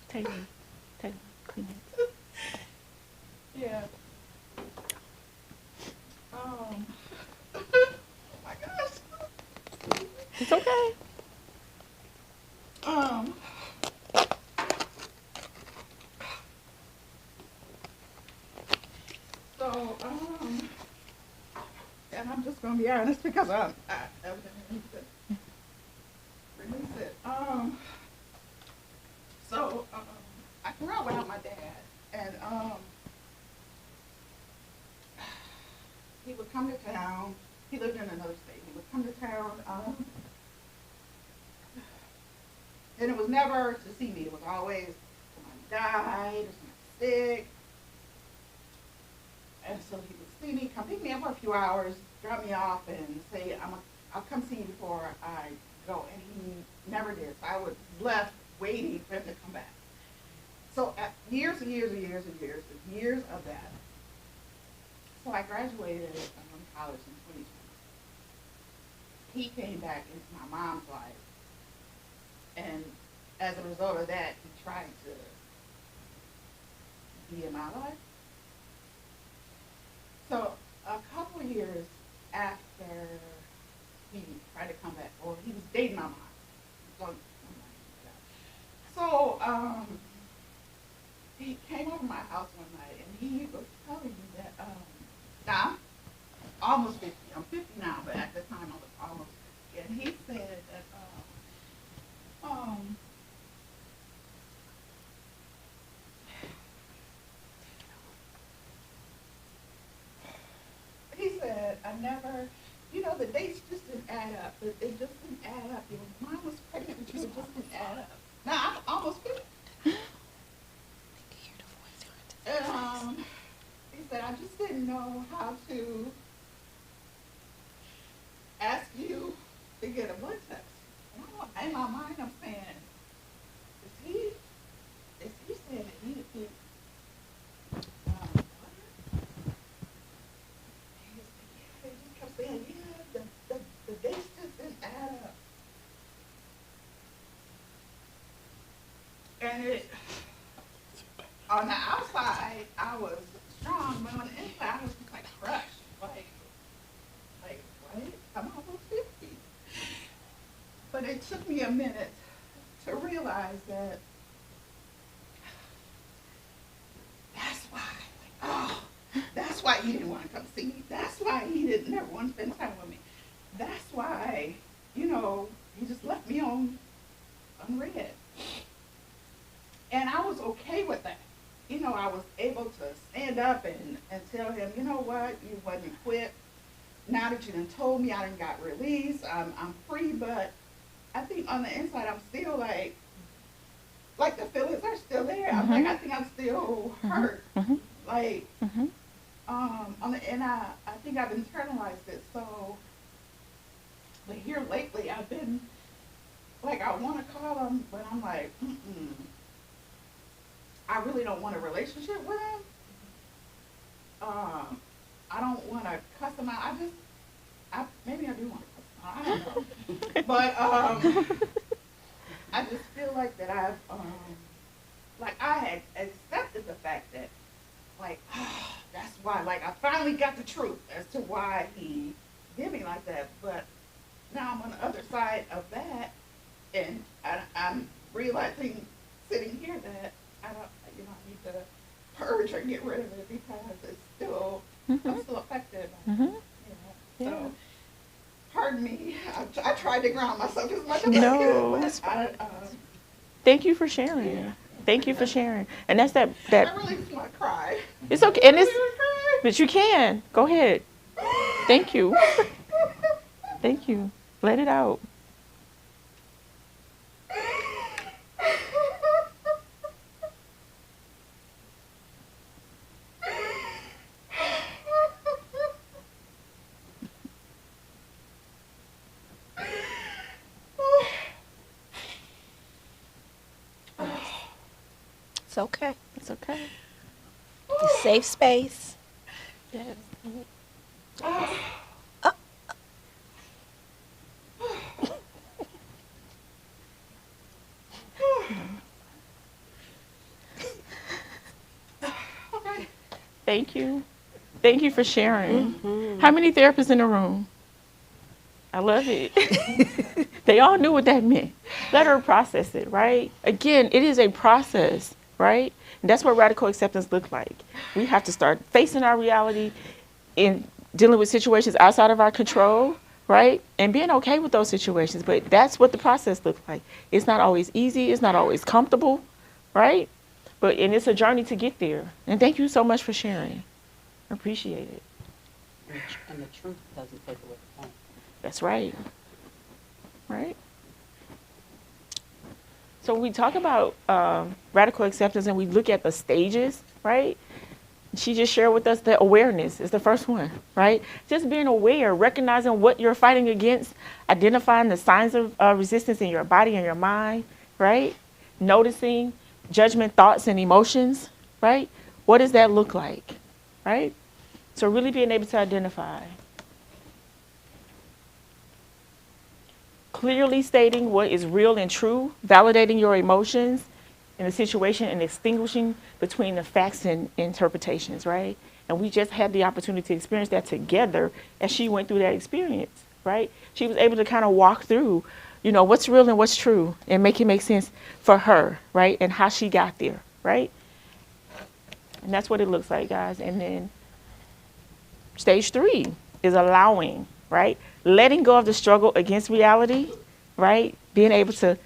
Taylor, clean it. Yeah. Oh my gosh. It's okay. So, and I'm just gonna be honest because I evidently need to release it. So, I grew up without my dad, and he would come to town. He lived in another state. He would come to town, and it was never to see me. It was always someone died or someone sick. And so he would see me, come pick me up for a few hours, drop me off, and say, I'll come see you before I go. And he never did. So I was left waiting for him to come back. So years and years and years and years and years of that. So I graduated from college in 2020. He came back into my mom's life. And as a result of that, he tried to be in my life. So a couple years after he tried to come back, or he was dating my mom. So he came over to my house one night, and he was telling me that, now I'm almost 50. I'm 50 now, but at the time I was almost 50. And he said that, he said, I never, the dates just didn't add up. It just didn't add up. Your mom was pregnant with you, it just didn't add up. Now, I'm almost 50. And he said, I just didn't know how to ask you to get a blood test. And in my mind, I'm saying, is he saying that he what? He just kept saying, yeah, the dates just didn't add up. And on the outside, I was strong, but on the inside, I was just like crushed. Like, what? I'm almost 50. But it took me a minute to realize that that's why he didn't want to come see me. That's why he didn't never want to spend time with me. That's why, he just left me on unread. And I was okay with that. I was able to stand up and tell him, you know what, you wasn't quit. Now that you done told me I done got released, I'm free, but I think on the inside I'm still like the feelings are still there. I'm like, I think I'm still hurt. Like, and I think I've internalized it. So, but here lately I've been like, I want to call him, but I'm like, I really don't want a relationship with him. I don't want to cuss him out. Maybe I do want to cuss him out. I don't know. But I just feel like that I had accepted the fact that, that's why, I finally got the truth as to why he did me like that. But now I'm on the other side of that, and I'm realizing, sitting here, that I need to get rid of it because it's still, Mhm. I'm still affected by it, Mhm. you know. So, pardon me. I tried to ground myself as much as No. I could, but Thank you for sharing. Thank you for sharing. And that's that. I really just want to cry. It's okay, I and it's. really want to cry. But you can. Go ahead. Thank you. Thank you. Let it out. It's okay. It's okay. It's a safe space. Yes. Okay. Thank you. Thank you for sharing. How many therapists in the room? I love it. They all knew what that meant. Let her process it, right? Again, it is a process, right? And that's what radical acceptance looks like. We have to start facing our reality in dealing with situations outside of our control, right? And being okay with those situations. But that's what the process looks like. It's not always easy. It's not always comfortable, right? And it's a journey to get there. And thank you so much for sharing. I appreciate it. And the truth doesn't take away the pain. That's right. Right? So when we talk about radical acceptance and we look at the stages, right? She just shared with us that awareness is the first one, right? Just being aware, recognizing what you're fighting against, identifying the signs of resistance in your body and your mind, right? Noticing judgment, thoughts, and emotions, right? What does that look like, right? So really being able to identify. Clearly stating what is real and true, validating your emotions in the situation, and distinguishing between the facts and interpretations, right? And we just had the opportunity to experience that together as she went through that experience, right? She was able to kind of walk through, you know, what's real and what's true and make it make sense for her, right? And how she got there, right? And that's what it looks like, guys. And then stage 3 is allowing, right? Letting go of the struggle against reality, right? Being able to,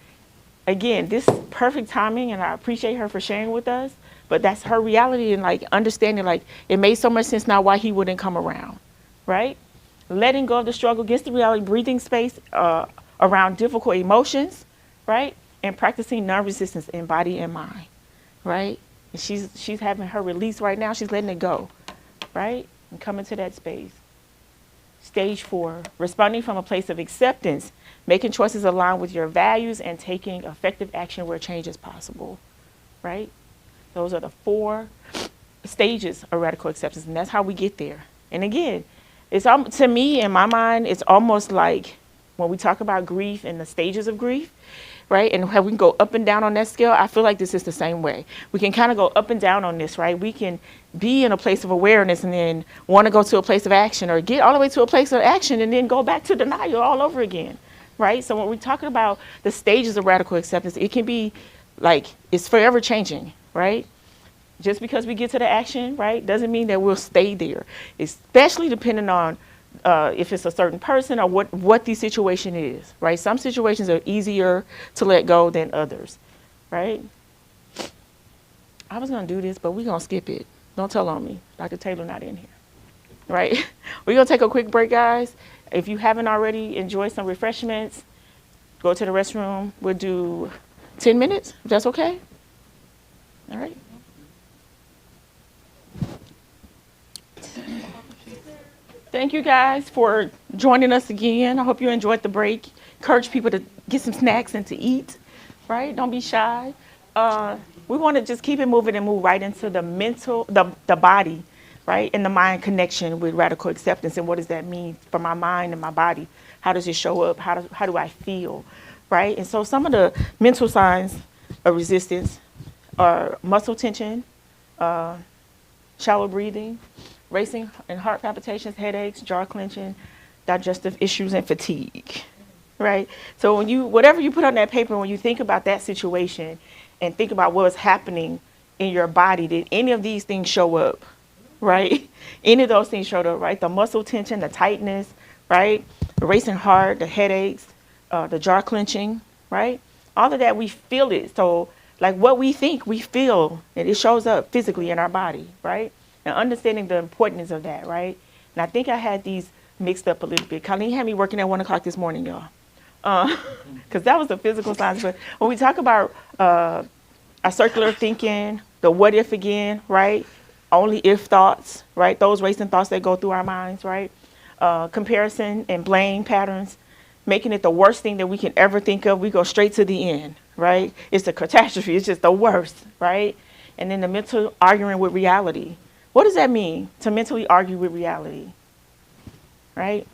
again, this perfect timing, and I appreciate her for sharing with us, but that's her reality, and like understanding, like it made so much sense now why he wouldn't come around, right? Letting go of the struggle against the reality, breathing space around difficult emotions, right? And practicing non-resistance in body and mind, right? And she's having her release right now. She's letting it go, right? And coming to that space. Stage 4, responding from a place of acceptance, making choices aligned with your values and taking effective action where change is possible, right? Those are the 4 stages of radical acceptance, and that's how we get there. And again, it's to me, in my mind, it's almost like when we talk about grief and the stages of grief, right? And how we can go up and down on that scale, I feel like this is the same way. We can kind of go up and down on this, right? We can be in a place of awareness and then want to go to a place of action, or get all the way to a place of action and then go back to denial all over again, right? So when we're talking about the stages of radical acceptance, it can be like it's forever changing, right? Just because we get to the action, right, doesn't mean that we'll stay there, especially depending on if it's a certain person or what the situation is, right? Some situations are easier to let go than others, right? I was going to do this, but we're going to skip it. Don't tell on me. Dr. Taylor not in here, right? We're going to take a quick break, guys. If you haven't already, enjoy some refreshments. Go to the restroom. We'll do 10 minutes, if that's okay. All right. Thank you guys for joining us again. I hope you enjoyed the break. Encourage people to get some snacks and to eat, right? Don't be shy. We want to just keep it moving and move right into the mental, the body, right? And the mind connection with radical acceptance. And what does that mean for my mind and my body? How does it show up? How do I feel, right? And so some of the mental signs of resistance are muscle tension, shallow breathing, racing and heart palpitations, headaches, jaw clenching, digestive issues, and fatigue, right? So whatever you put on that paper, when you think about that situation and think about what's happening in your body did any of these things show up, right? Any of those things showed up, right? The muscle tension, the tightness, right? The racing heart, the headaches, the jaw clenching, right? All of that, we feel it. So like what we think, we feel, and it shows up physically in our body, right? And understanding the importance of that, right? And I think I had these mixed up a little bit. Colleen had me working at 1 o'clock this morning, y'all. Because that was the physical science. But when we talk about our circular thinking, the what if again, right? Only if thoughts, right? Those racing thoughts that go through our minds, right? Comparison and blame patterns, making it the worst thing that we can ever think of. We go straight to the end, right? It's a catastrophe. It's just the worst, right? And then the mental arguing with reality. What does that mean, to mentally argue with reality, right?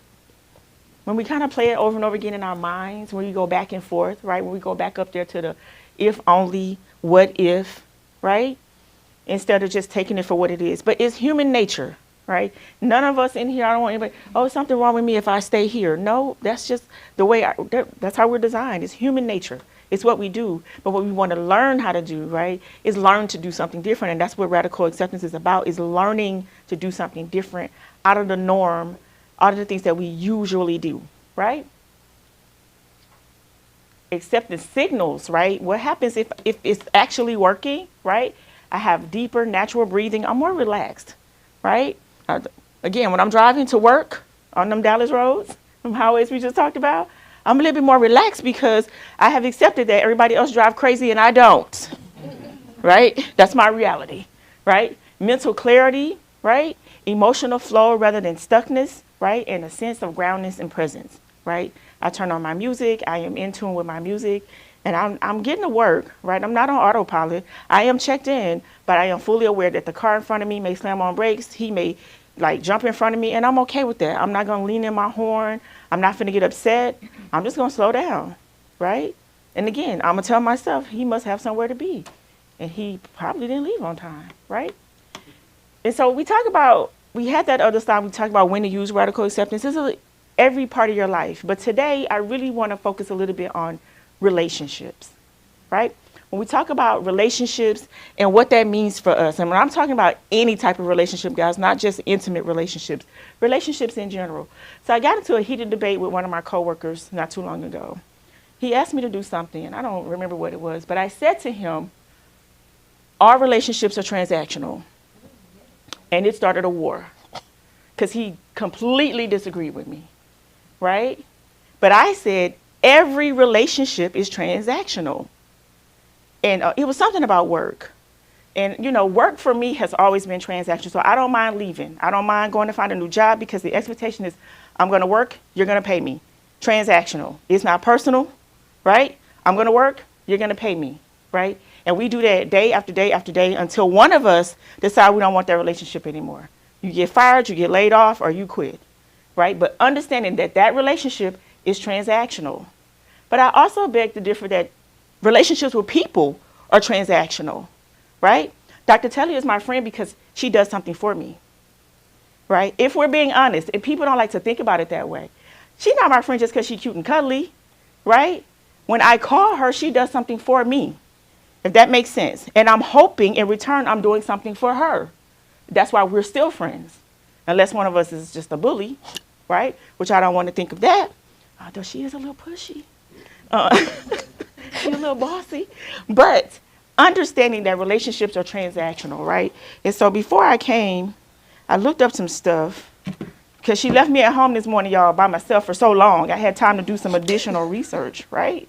When we kind of play it over and over again in our minds, when we go back and forth, right? When we go back up there to the if only, what if, right? Instead of just taking it for what it is. But it's human nature, right? None of us in here, I don't want anybody, oh, is something wrong with me if I stay here. No, that's just the way, that's how we're designed. It's human nature. It's what we do. But what we want to learn how to do, right, is learn to do something different. And that's what radical acceptance is about, is learning to do something different out of the norm, out of the things that we usually do, right? Acceptance signals, right? What happens if it's actually working, right? I have deeper natural breathing. I'm more relaxed, right? Again, when I'm driving to work on them Dallas roads, them highways we just talked about, I'm a little bit more relaxed because I have accepted that everybody else drive crazy and I don't, right? That's my reality, right? Mental clarity, right? Emotional flow rather than stuckness, right? And a sense of groundness and presence, right? I turn on my music. I am in tune with my music. And I'm getting to work, right? I'm not on autopilot. I am checked in, but I am fully aware that the car in front of me may slam on brakes. He may like jump in front of me, and I'm okay with that. I'm not going to lean in my horn. I'm not going to get upset. I'm just going to slow down, right? And again, I'm going to tell myself he must have somewhere to be. And he probably didn't leave on time, right? And so we had that other slide. We talked about when to use radical acceptance. This is every part of your life. But today, I really want to focus a little bit on relationships, right? When we talk about relationships and what that means for us, and when I'm talking about any type of relationship, guys, not just intimate relationships, relationships in general. So I got into a heated debate with one of my coworkers not too long ago. He asked me to do something, and I don't remember what it was, but I said to him, our relationships are transactional. And it started a war because he completely disagreed with me, right? But I said, every relationship is transactional. And it was something about work. And, you know, work for me has always been transactional. So I don't mind leaving. I don't mind going to find a new job because the expectation is I'm going to work, you're going to pay me. Transactional. It's not personal, right? I'm going to work, you're going to pay me, right? And we do that day after day after day until one of us decide we don't want that relationship anymore. You get fired, you get laid off, or you quit, right? But understanding that that relationship is transactional. But I also beg to differ that relationships with people are transactional, right? Dr. Telly is my friend because she does something for me, right? If we're being honest, and people don't like to think about it that way, she's not my friend just because she's cute and cuddly, right? When I call her, she does something for me, if that makes sense. And I'm hoping in return I'm doing something for her. That's why we're still friends, unless one of us is just a bully, right? Which I don't want to think of that. Though she is a little pushy. She's a little bossy. But understanding that relationships are transactional, right? And so before I came, I looked up some stuff because she left me at home this morning, y'all, by myself for so long. I had time to do some additional research, right?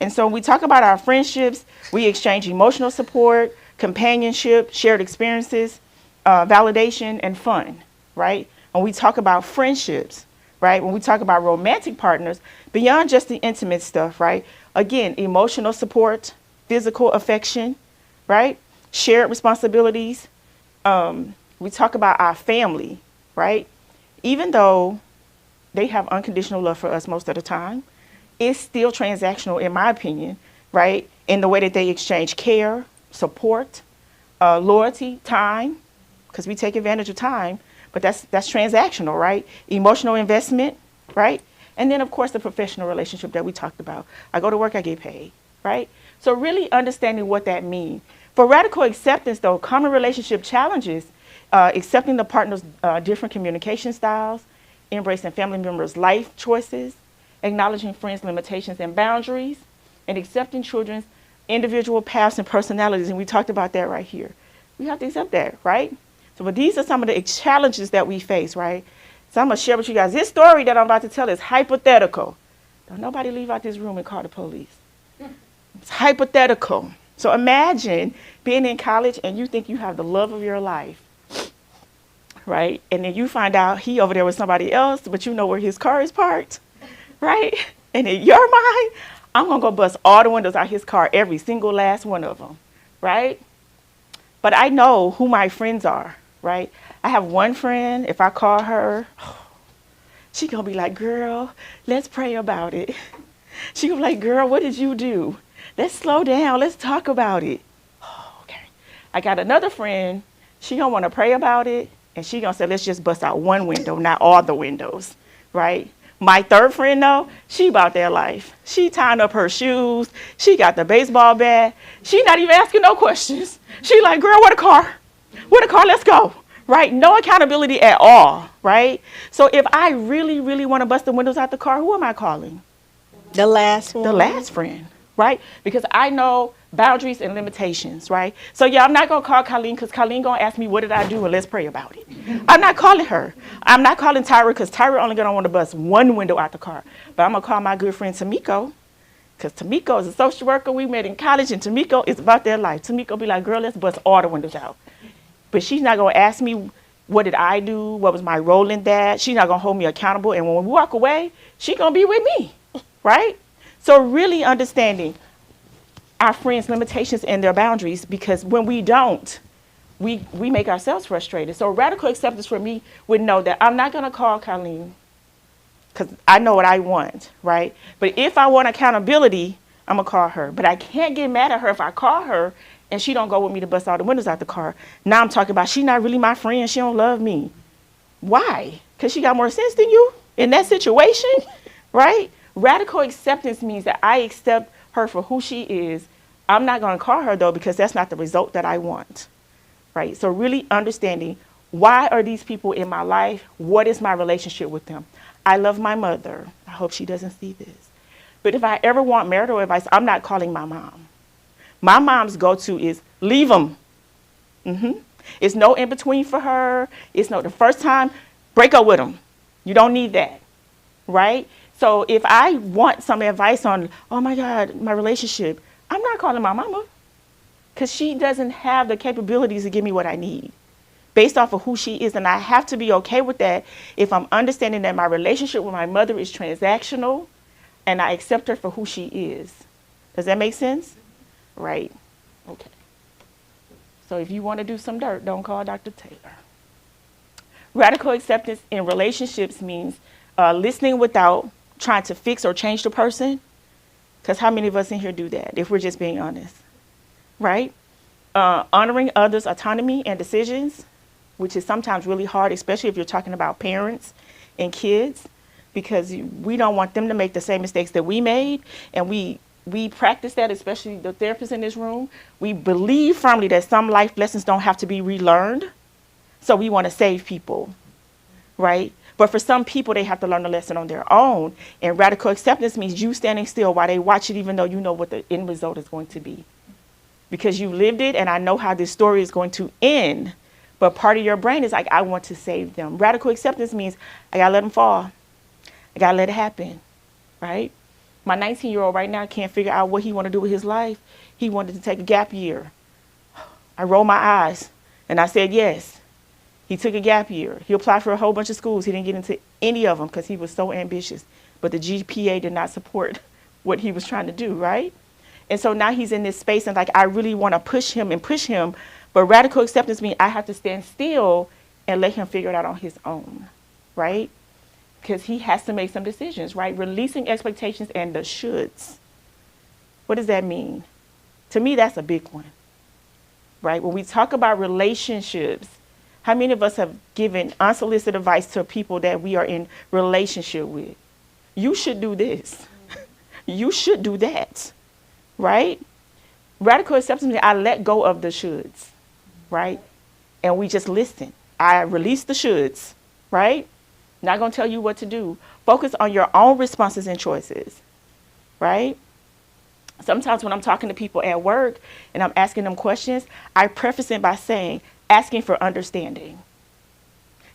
And so when we talk about our friendships, we exchange emotional support, companionship, shared experiences, validation, and fun, right? When we talk about friendships, right? When we talk about romantic partners, beyond just the intimate stuff, right? Again, emotional support, physical affection, right? Shared responsibilities. We talk about our family, right? Even though they have unconditional love for us most of the time, it's still transactional, in my opinion, right? In the way that they exchange care, support, loyalty, time, because we take advantage of time, but that's transactional, right? Emotional investment, right? And then, of course, the professional relationship that we talked about. I go to work, I get paid, right? So really understanding what that means. For radical acceptance, though, common relationship challenges, accepting the partner's different communication styles, embracing family members' life choices, acknowledging friends' limitations and boundaries, and accepting children's individual paths and personalities. And we talked about that right here. We have to accept that, right? So, but these are some of the challenges that we face, right? So I'm going to share with you guys. This story that I'm about to tell is hypothetical. Don't nobody leave out this room and call the police. It's hypothetical. So imagine being in college and you think you have the love of your life, right? And then you find out he over there with somebody else, but you know where his car is parked, right? And in your mind, I'm going to go bust all the windows out his car, every single last one of them, right? But I know who my friends are, right? I have one friend, if I call her, she going to be like, girl, let's pray about it. She going to be like, girl, what did you do? Let's slow down. Let's talk about it. Oh, okay. I got another friend. She going to want to pray about it. And she going to say, let's just bust out one window, not all the windows, right? My third friend, though, she about their life. She tying up her shoes. She got the baseball bat. She not even asking no questions. She like, girl, where the car? Where the car? Let's go. Right? No accountability at all. Right? So if I really, really want to bust the windows out the car, who am I calling? The last one. The last friend. Right? Because I know boundaries and limitations, right? So yeah, I'm not going to call Colleen because Colleen going to ask me, what did I do? And let's pray about it. I'm not calling her. I'm not calling Tyra because Tyra only going to want to bust one window out the car. But I'm going to call my good friend Tamiko because Tamiko is a social worker we met in college, and Tamiko is about their life. Tamiko be like, girl, let's bust all the windows out. But she's not going to ask me, what did I do? What was my role in that? She's not going to hold me accountable. And when we walk away, she's going to be with me, right? So really understanding our friends' limitations and their boundaries, because when we don't, we make ourselves frustrated. So radical acceptance for me would know that I'm not going to call Colleen because I know what I want, right? But if I want accountability, I'm going to call her. But I can't get mad at her if I call her and she don't go with me to bust all the windows out the car. Now I'm talking about she's not really my friend. She don't love me. Why? Because she got more sense than you in that situation, right? Radical acceptance means that I accept her for who she is. I'm not going to call her, though, because that's not the result that I want, right? So really understanding, why are these people in my life? What is my relationship with them? I love my mother. I hope she doesn't see this. But if I ever want marital advice, I'm not calling my mom. My mom's go-to is leave them. It's no in-between for her. It's no the first time, break up with them. You don't need that, right? So if I want some advice on, oh my God, my relationship, I'm not calling my mama because she doesn't have the capabilities to give me what I need based off of who she is. And I have to be okay with that if I'm understanding that my relationship with my mother is transactional and I accept her for who she is. Does that make sense? Right. Okay. So if you want to do some dirt, don't call Dr. Taylor. Radical acceptance in relationships means listening without trying to fix or change the person. Because how many of us in here do that, if we're just being honest, right? Honoring others' autonomy and decisions, which is sometimes really hard, especially if you're talking about parents and kids, because we don't want them to make the same mistakes that we made. And we practice that, especially the therapists in this room. We believe firmly that some life lessons don't have to be relearned. So we want to save people, right? But for some people, they have to learn the lesson on their own. And radical acceptance means you standing still while they watch it, even though you know what the end result is going to be. Because you lived it, and I know how this story is going to end. But part of your brain is like, I want to save them. Radical acceptance means I got to let them fall. I got to let it happen, right? My 19-year-old right now can't figure out what he want to do with his life. He wanted to take a gap year. I rolled my eyes, and I said yes. He took a gap year. He applied for a whole bunch of schools. He didn't get into any of them because he was so ambitious. But the GPA did not support what he was trying to do, right? And so now he's in this space and like, I really want to push him. But radical acceptance means I have to stand still and let him figure it out on his own, right? Because he has to make some decisions, right? Releasing expectations and the shoulds. What does that mean? To me, that's a big one, right? When we talk about relationships, how many of us have given unsolicited advice to people that we are in relationship with? You should do this. You should do that, right? Radical acceptance means I let go of the shoulds, right? And we just listen. I release the shoulds, right? Not going to tell you what to do. Focus on your own responses and choices, right? Sometimes when I'm talking to people at work and I'm asking them questions, I preface it by saying, asking for understanding.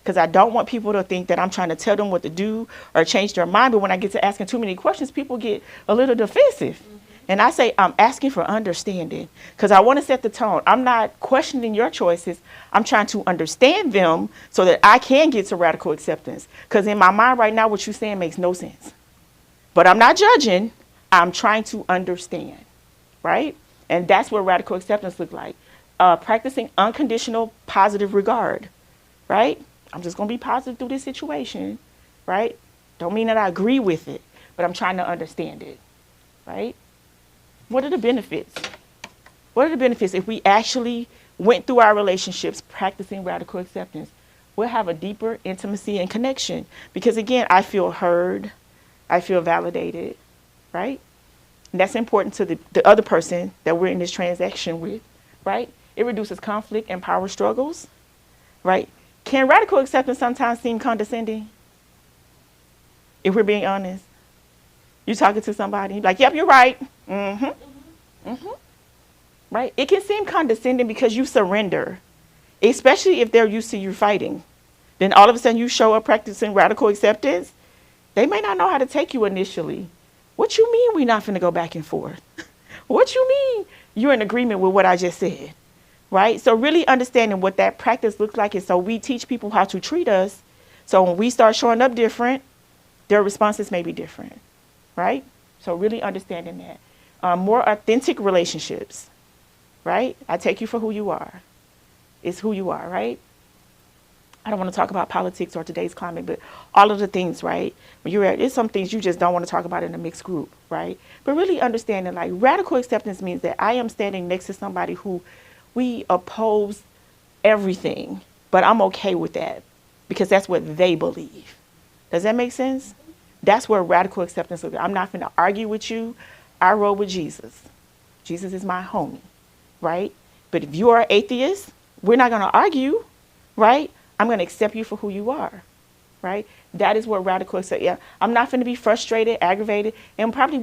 Because I don't want people to think that I'm trying to tell them what to do or change their mind. But when I get to asking too many questions, people get a little defensive. And I say, I'm asking for understanding because I want to set the tone. I'm not questioning your choices. I'm trying to understand them so that I can get to radical acceptance. Because in my mind right now, what you're saying makes no sense. But I'm not judging. I'm trying to understand, right? And that's what radical acceptance looks like. Practicing unconditional positive regard, right? I'm just going to be positive through this situation, right? Don't mean that I agree with it, but I'm trying to understand it, right? What are the benefits? What are the benefits if we actually went through our relationships practicing radical acceptance? We'll have a deeper intimacy and connection because, again, I feel heard, I feel validated, right? And that's important to the other person that we're in this transaction with, right? It reduces conflict and power struggles, right? Can radical acceptance sometimes seem condescending? If we're being honest. You're talking to somebody, like, yep, you're right. Right? It can seem condescending because you surrender, especially if they're used to you fighting. Then all of a sudden you show up practicing radical acceptance. They may not know how to take you initially. What you mean we're not finna go back and forth? What you mean you're in agreement with what I just said? Right? So really understanding what that practice looks like is so we teach people how to treat us. So when we start showing up different, their responses may be different. Right? So really understanding that. More authentic relationships. Right? I take you for who you are. It's who you are, right? I don't want to talk about politics or today's climate, but all of the things, right? When you're at, there's some things you just don't want to talk about in a mixed group, right? But really understanding, like, radical acceptance means that I am standing next to somebody who we oppose everything, but I'm okay with that because that's what they believe. Does that make sense? That's where radical acceptance is. I'm not going to argue with you. I roll with Jesus. Jesus is my homie, right? But if you are an atheist, we're not going to argue, right? I'm going to accept you for who you are, right? That is what radical acceptance. Yeah, I'm not going to be frustrated, aggravated, and probably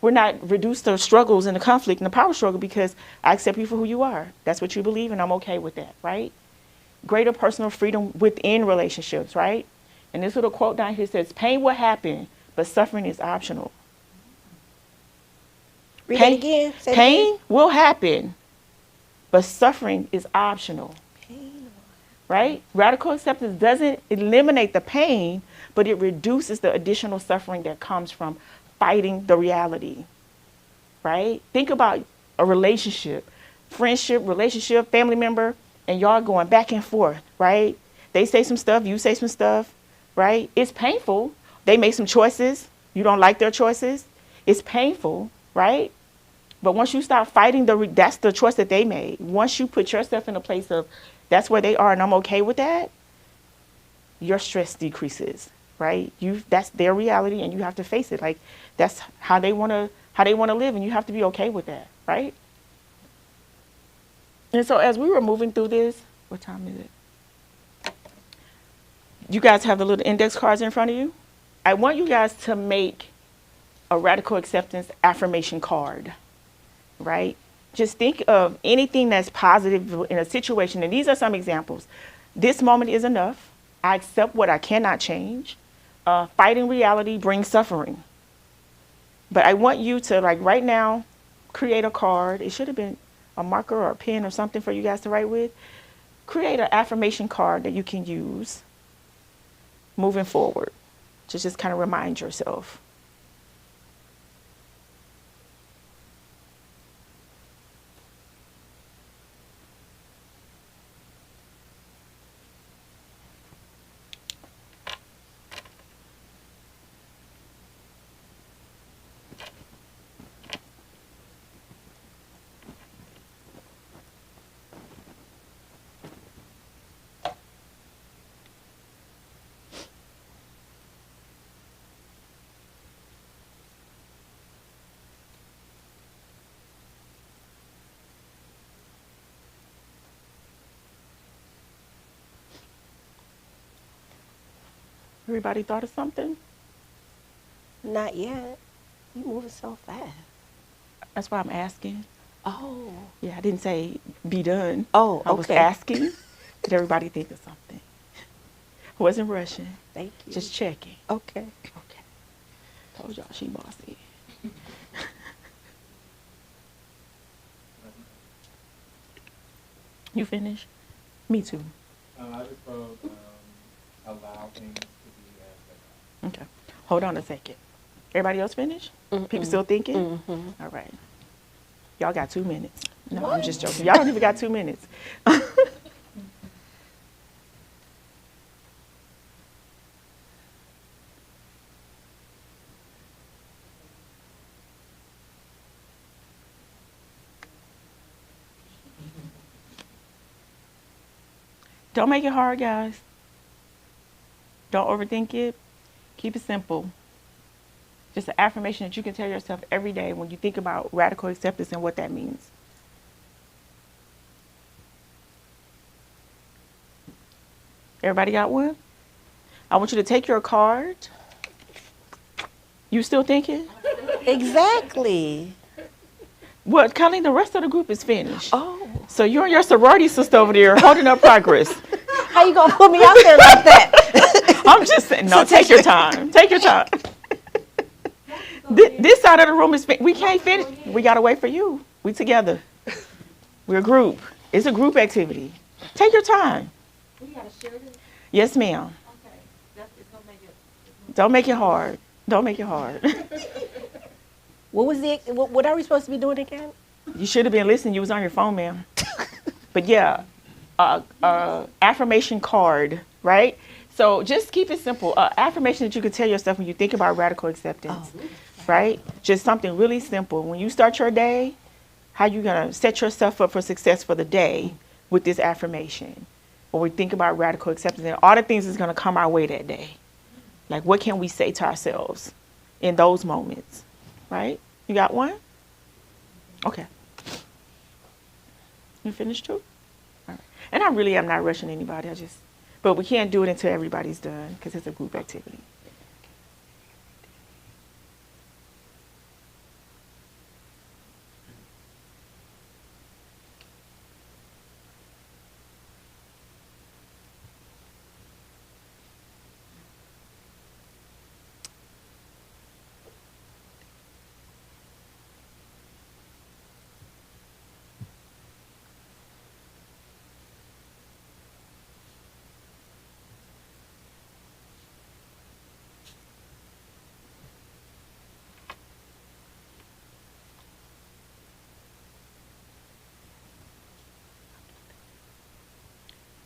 we're not reduced to struggles and the conflict and the power struggle because I accept you for who you are. That's what you believe, and I'm okay with that, right? Greater personal freedom within relationships, right? And this little quote down here says, pain will happen, but suffering is optional. Read that again. Say it Pain again. will happen, but suffering is optional. Right? Radical acceptance doesn't eliminate the pain, but it reduces the additional suffering that comes from fighting the reality. Right? Think about a relationship, friendship, relationship, family member, and y'all going back and forth, right? They say some stuff, you say some stuff, right? It's painful. They make some choices. You don't like their choices. It's painful, right? But once you stop fighting, that's the choice that they made. Once you put yourself in a place of, that's where they are and I'm okay with that, your stress decreases, right? That's their reality and you have to face it. Like, that's how they want to live and you have to be okay with that, right? And so as we were moving through this, what time is it? You guys have the little index cards in front of you. I want you guys to make a radical acceptance affirmation card, right? Just think of anything that's positive in a situation. And these are some examples. This moment is enough. I accept what I cannot change. Fighting reality brings suffering. But I want you to, like, right now, create a card. It should have been a marker or a pen or something for you guys to write with. Create an affirmation card that you can use moving forward to just kind of remind yourself. Everybody thought of something? Not yet. You moving so fast. That's why I'm asking. Oh. Yeah, I didn't say be done. Oh, I was okay. asking. Did everybody think of something? I wasn't rushing. Thank you. Just checking. Okay. Okay. Told y'all she bossy. You finished? Me too. I just wrote allow things to be as they Okay. Hold on a second. Everybody else finished? People still thinking? All right. Y'all got 2 minutes. No, I'm just joking. Y'all don't even got 2 minutes. Don't make it hard, guys. Don't overthink it. Keep it simple. Just an affirmation that you can tell yourself every day when you think about radical acceptance and what that means. Everybody got one? I want you to take your card. You still thinking? Exactly. Well, Colleen, the rest of the group is finished. Oh. So you and your sorority sister over there holding up progress. How you gonna put me out there like that? I'm just saying, no, take your time. Take your time. This side of the room is, we can't finish. We gotta wait for you. We together. We're a group. It's a group activity. Take your time. We gotta share this? Yes, ma'am. Okay. It's gonna make it. Don't make it hard. Don't make it hard. What was the? What are we supposed to be doing again? You should have been listening. You was on your phone, ma'am. But yeah, affirmation card, right? So just keep it simple. Affirmation that you can tell yourself when you think about radical acceptance, right? Just something really simple. When you start your day, how you gonna set yourself up for success for the day with this affirmation? When we think about radical acceptance and all the things that's gonna come our way that day. Like what can we say to ourselves in those moments, right? You got one? Okay. You finished too? All right. And I really am not rushing anybody. But we can't do it until everybody's done because it's a group activity.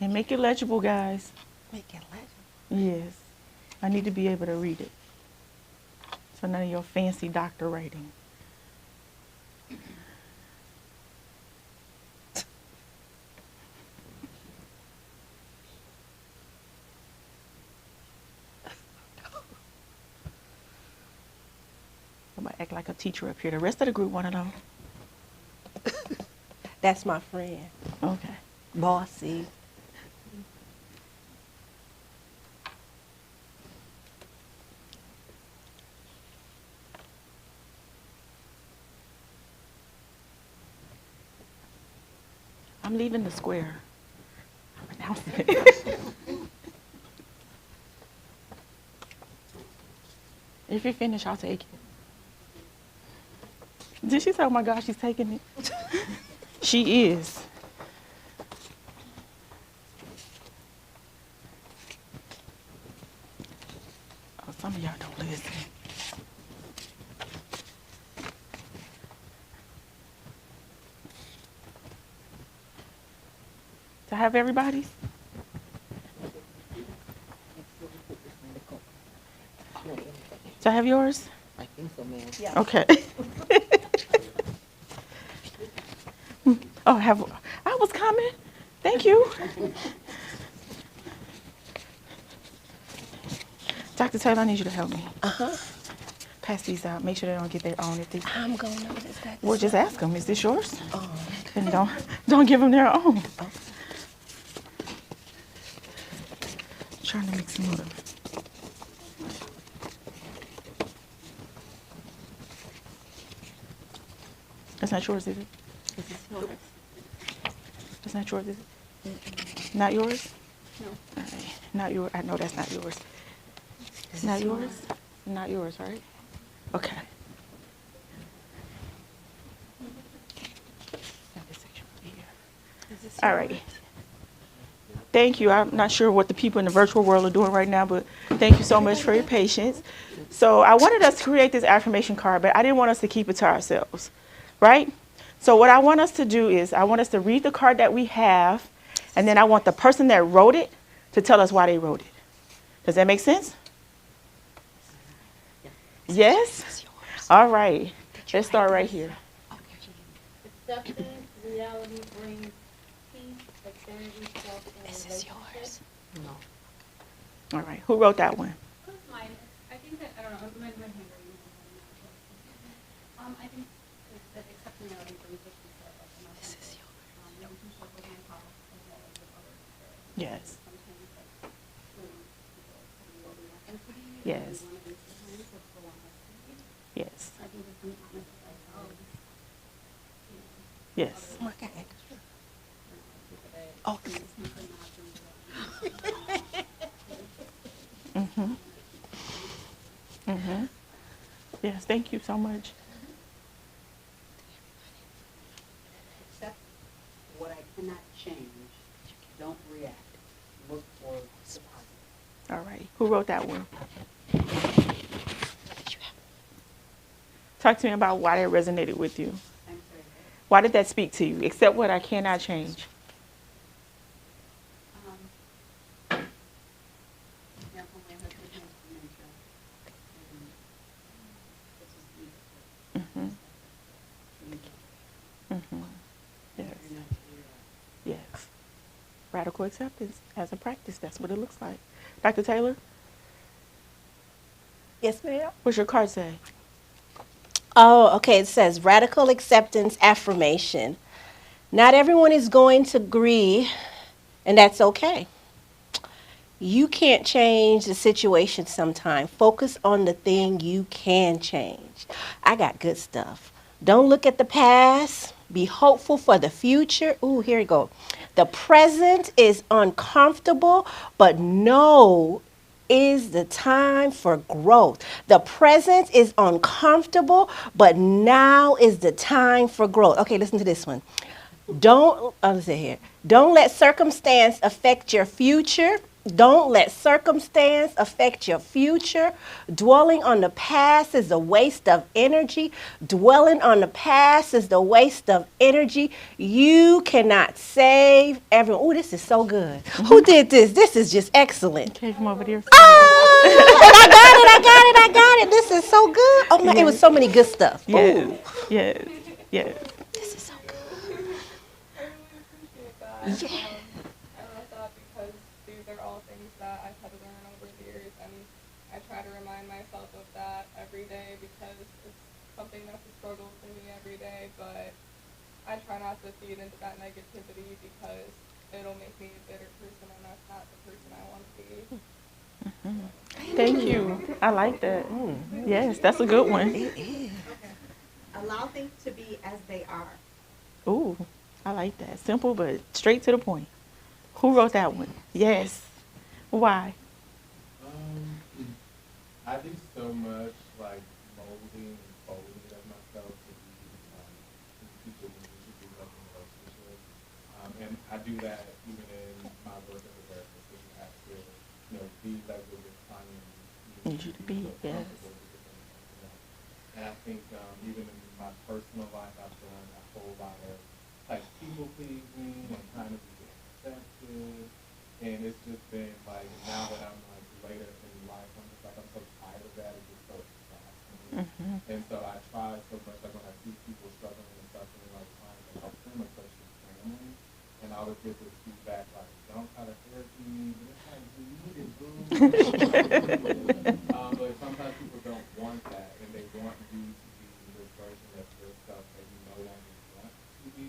And make it legible, guys. Make it legible. Yes. I need to be able to read it. So none of your fancy doctor writing. I'm gonna act like a teacher up here. The rest of the group want to know. That's my friend. Okay. Bossy. I'm leaving the square. I'm announcing it. If you're finished, I'll take it. Did she say, oh my gosh, she's taking it? She is. Oh, some of y'all don't listen. Do I have everybody's? Do I have yours? I think so, ma'am. Yeah. Okay. Oh, I was coming. Thank you. Dr. Taylor, I need you to help me. Pass these out. Make sure they don't get their own. If they, I'm gonna notice that. well, just ask them. Is this yours? Oh. And don't give them their own. Trying to mix them up. That's not yours, is it? Is this yours? That's not yours, is it? Not yours? No. All right. Not yours. I know that's not yours. Not yours? Not yours, right? Okay. All right. Thank you. I'm not sure what the people in the virtual world are doing right now, but thank you so much for your patience. So I wanted us to create this affirmation card, but I didn't want us to keep it to ourselves, right? So what I want us to do is I want us to read the card that we have, and then I want the person that wrote it to tell us why they wrote it. Does that make sense? Yes? All right. Let's start right here. Acceptance, reality brings peace, identity, self, and relationships. All right. Who wrote that one? What's mine? I think that, I don't know, my handwriting is I think that accepting reality brings us peace. This is yours. Making sure with my heart as well as with others. Yes. Sometimes that's really people where we want them to be. Yes. We want to be sometimes what people want us to be. Yes. I think if we honest with ourselves, you know, Yes. Oh, I got extra. Oh, Mhm. Mhm. Yes. Thank you so much. Accept what I cannot change. Don't react. Look for the positive. All right. Who wrote that one? Talk to me about why that resonated with you. I'm sorry. Why did that speak to you? Accept what I cannot change. Yeah, when my husband has dementia, this is Mhm. Mhm. Yes. Yes. Radical acceptance as a practice. That's what it looks like. Dr. Taylor, yes, ma'am. what's your card say? Oh, okay. It says radical acceptance affirmation. Not everyone is going to agree, and that's okay. You can't change the situation sometimes. Focus on the thing you can change. I got good stuff. Don't look at the past. Be hopeful for the future. Ooh, here we go. The present is uncomfortable, but know is the time for growth. The present is uncomfortable, but now is the time for growth. Okay, listen to this one. Let's see here. Don't let circumstance affect your future. Don't let circumstance affect your future. Dwelling on the past is a waste of energy. Dwelling on the past is the waste of energy. You cannot save everyone. Oh, this is so good. Who did this? This is just excellent. Okay, come over here. Oh, I got it. This is so good. Oh, man, it was so many good stuff. Yes. Ooh, Yes. Yes. this is so good. I really appreciate that. Yeah. I love that because these are all things that I've had to learn over the years, and I try to remind myself of that every day because it's something that's a struggle for me every day, but I try not to feed into that negativity because it'll make me a bitter person, and that's not the person I want to be. Thank you. I like that. Yes, that's a good one. Allow things to be as they are. Ooh, I like that. Simple but straight to the point. Who wrote that one? Yes. Why? I do so much like molding and folding of myself to be people who need to be like in relationships. And I do that even in my work as a therapist. So you have to, be like with your client. Need you to be, yes. And I think even in my personal life, I've done a whole lot of like people pleasing and trying to be accepted. And it's just been like now that I'm like later in life, I'm just like I'm so tired of that. It's just so exhausting. And so I try so much like when I see people struggling and suffering, like trying to help them, especially family. And I always get this feedback like, don't try to therapy me, but it's like you need it, boo. But sometimes people don't want that, and they want you to be this version of yourself that you no longer want to be.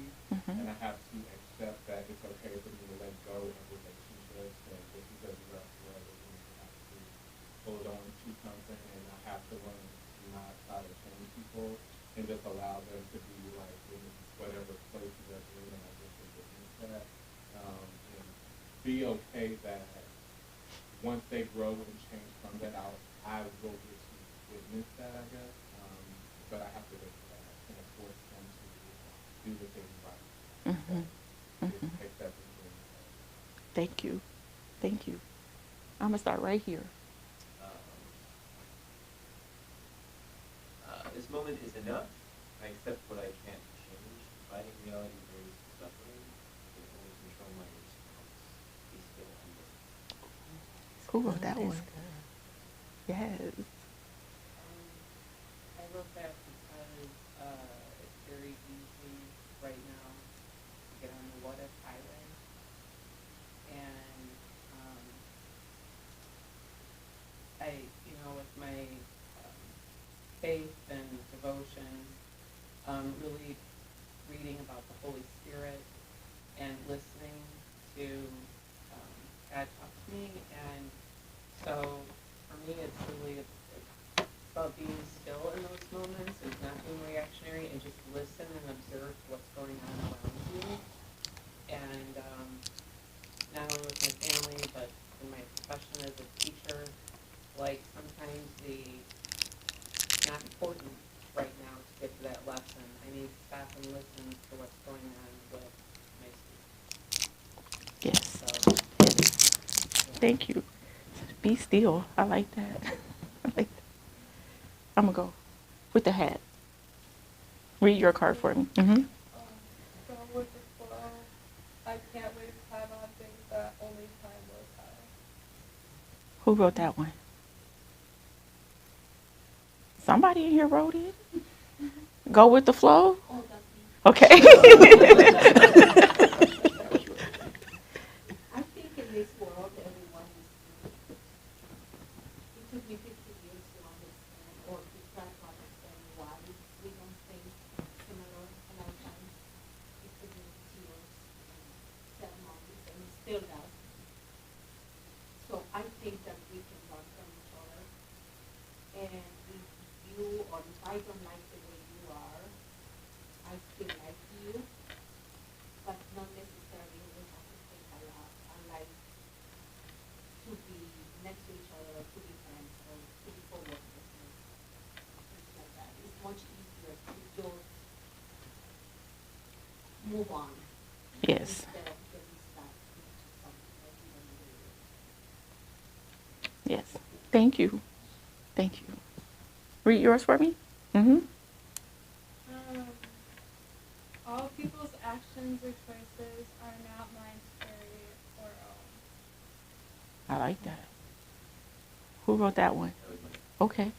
And I have to accept that it's okay for me to let go of relationships, and just because you're up for it, you have to hold on to something, and I have to learn to not try to change people. and just allow them to be like in whatever place they're in, and I just to witness that, and be okay that once they grow and change from that, I will get to witness that, I guess, but I have to wait for that and force them to do the things right. Mm-hmm. Just take that between Thank you. Thank you. I'm going to start right here. This moment is enough. I accept what I can't change. Fighting reality brings suffering. I can only control my response. Be still and listen. Who wrote that one? Yes. I wrote that because it's very easy right now to get on the what if highway. And with my faith and devotion, really reading about the Holy Spirit and listening to God talk to me. And so for me, it's really about being still in those moments and not being reactionary and just listen and observe what's going on around you. And not only with my family, but in my profession as a teacher, like sometimes it's not important right now to get to that lesson. I need to stop and listen to what's going on with my students. Yes. So, Yes. Thank you. Be still. I like that. I like that. I'm going to go with the hat. Read your card for me. Mm-hmm. Go with the flow. I can't waste time on things that only time will tell. Who wrote that one? Somebody in here wrote it. Go with the flow? Okay. I think in this world, everyone is new. It took me 50 years to understand or to try to understand why we don't think similar a lot of times. It took me years and ceremonies, and it still does. So I think that we can learn from each other. And if you or if I don't like the way you are, I still like you, but not necessarily we have to think a lot. I like to be next to each other, to be friends, or to be co-workers, things like that. It's much easier to just move on. Yes. Instead of getting stuck into something that you don't really want. Yes. Thank you. Thank you. Read yours for me. Mm-hmm. All people's actions or choices are not mine to carry or own. I like that. Who wrote that one? That was mine. Okay.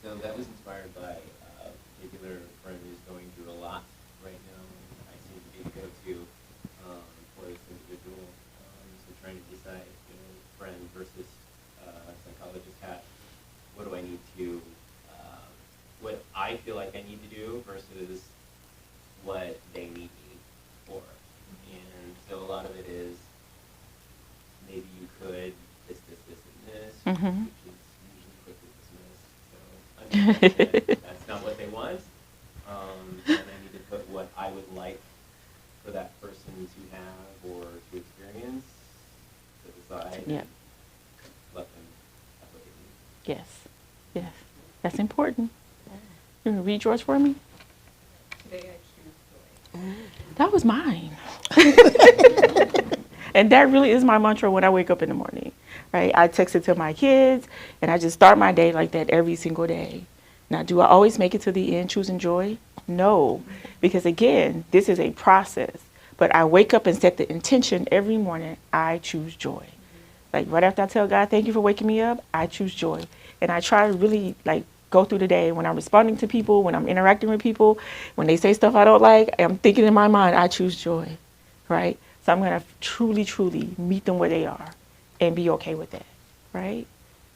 So that was inspired by a particular friend who's going through a lot right now, and I seem to be the go-to for this individual. So trying to decide, friend versus psychologist hat. What do I need to, what I feel like I need to do versus what they need me for. And so a lot of it is maybe you could this, and this, Mm-hmm. which is usually quickly dismissed. So I mean, that's not what they want. And I need to put what I would like for that person to have or to experience to the side. Yep. And let them have what they need. Yes. Yes. That's important. You want to read yours for me? today I choose joy. That was mine. And that really is my mantra when I wake up in the morning, right? I text it to my kids, and I just start my day like that every single day. Now, do I always make it to the end choosing joy? No, because again, this is a process. But I wake up and set the intention every morning, I choose joy. Like right after I tell God, thank you for waking me up, I choose joy. And I try to really go through the day when I'm responding to people, when I'm interacting with people, when they say stuff I don't like, I'm thinking in my mind, I choose joy, right? So I'm going to truly, truly meet them where they are and be okay with that, right?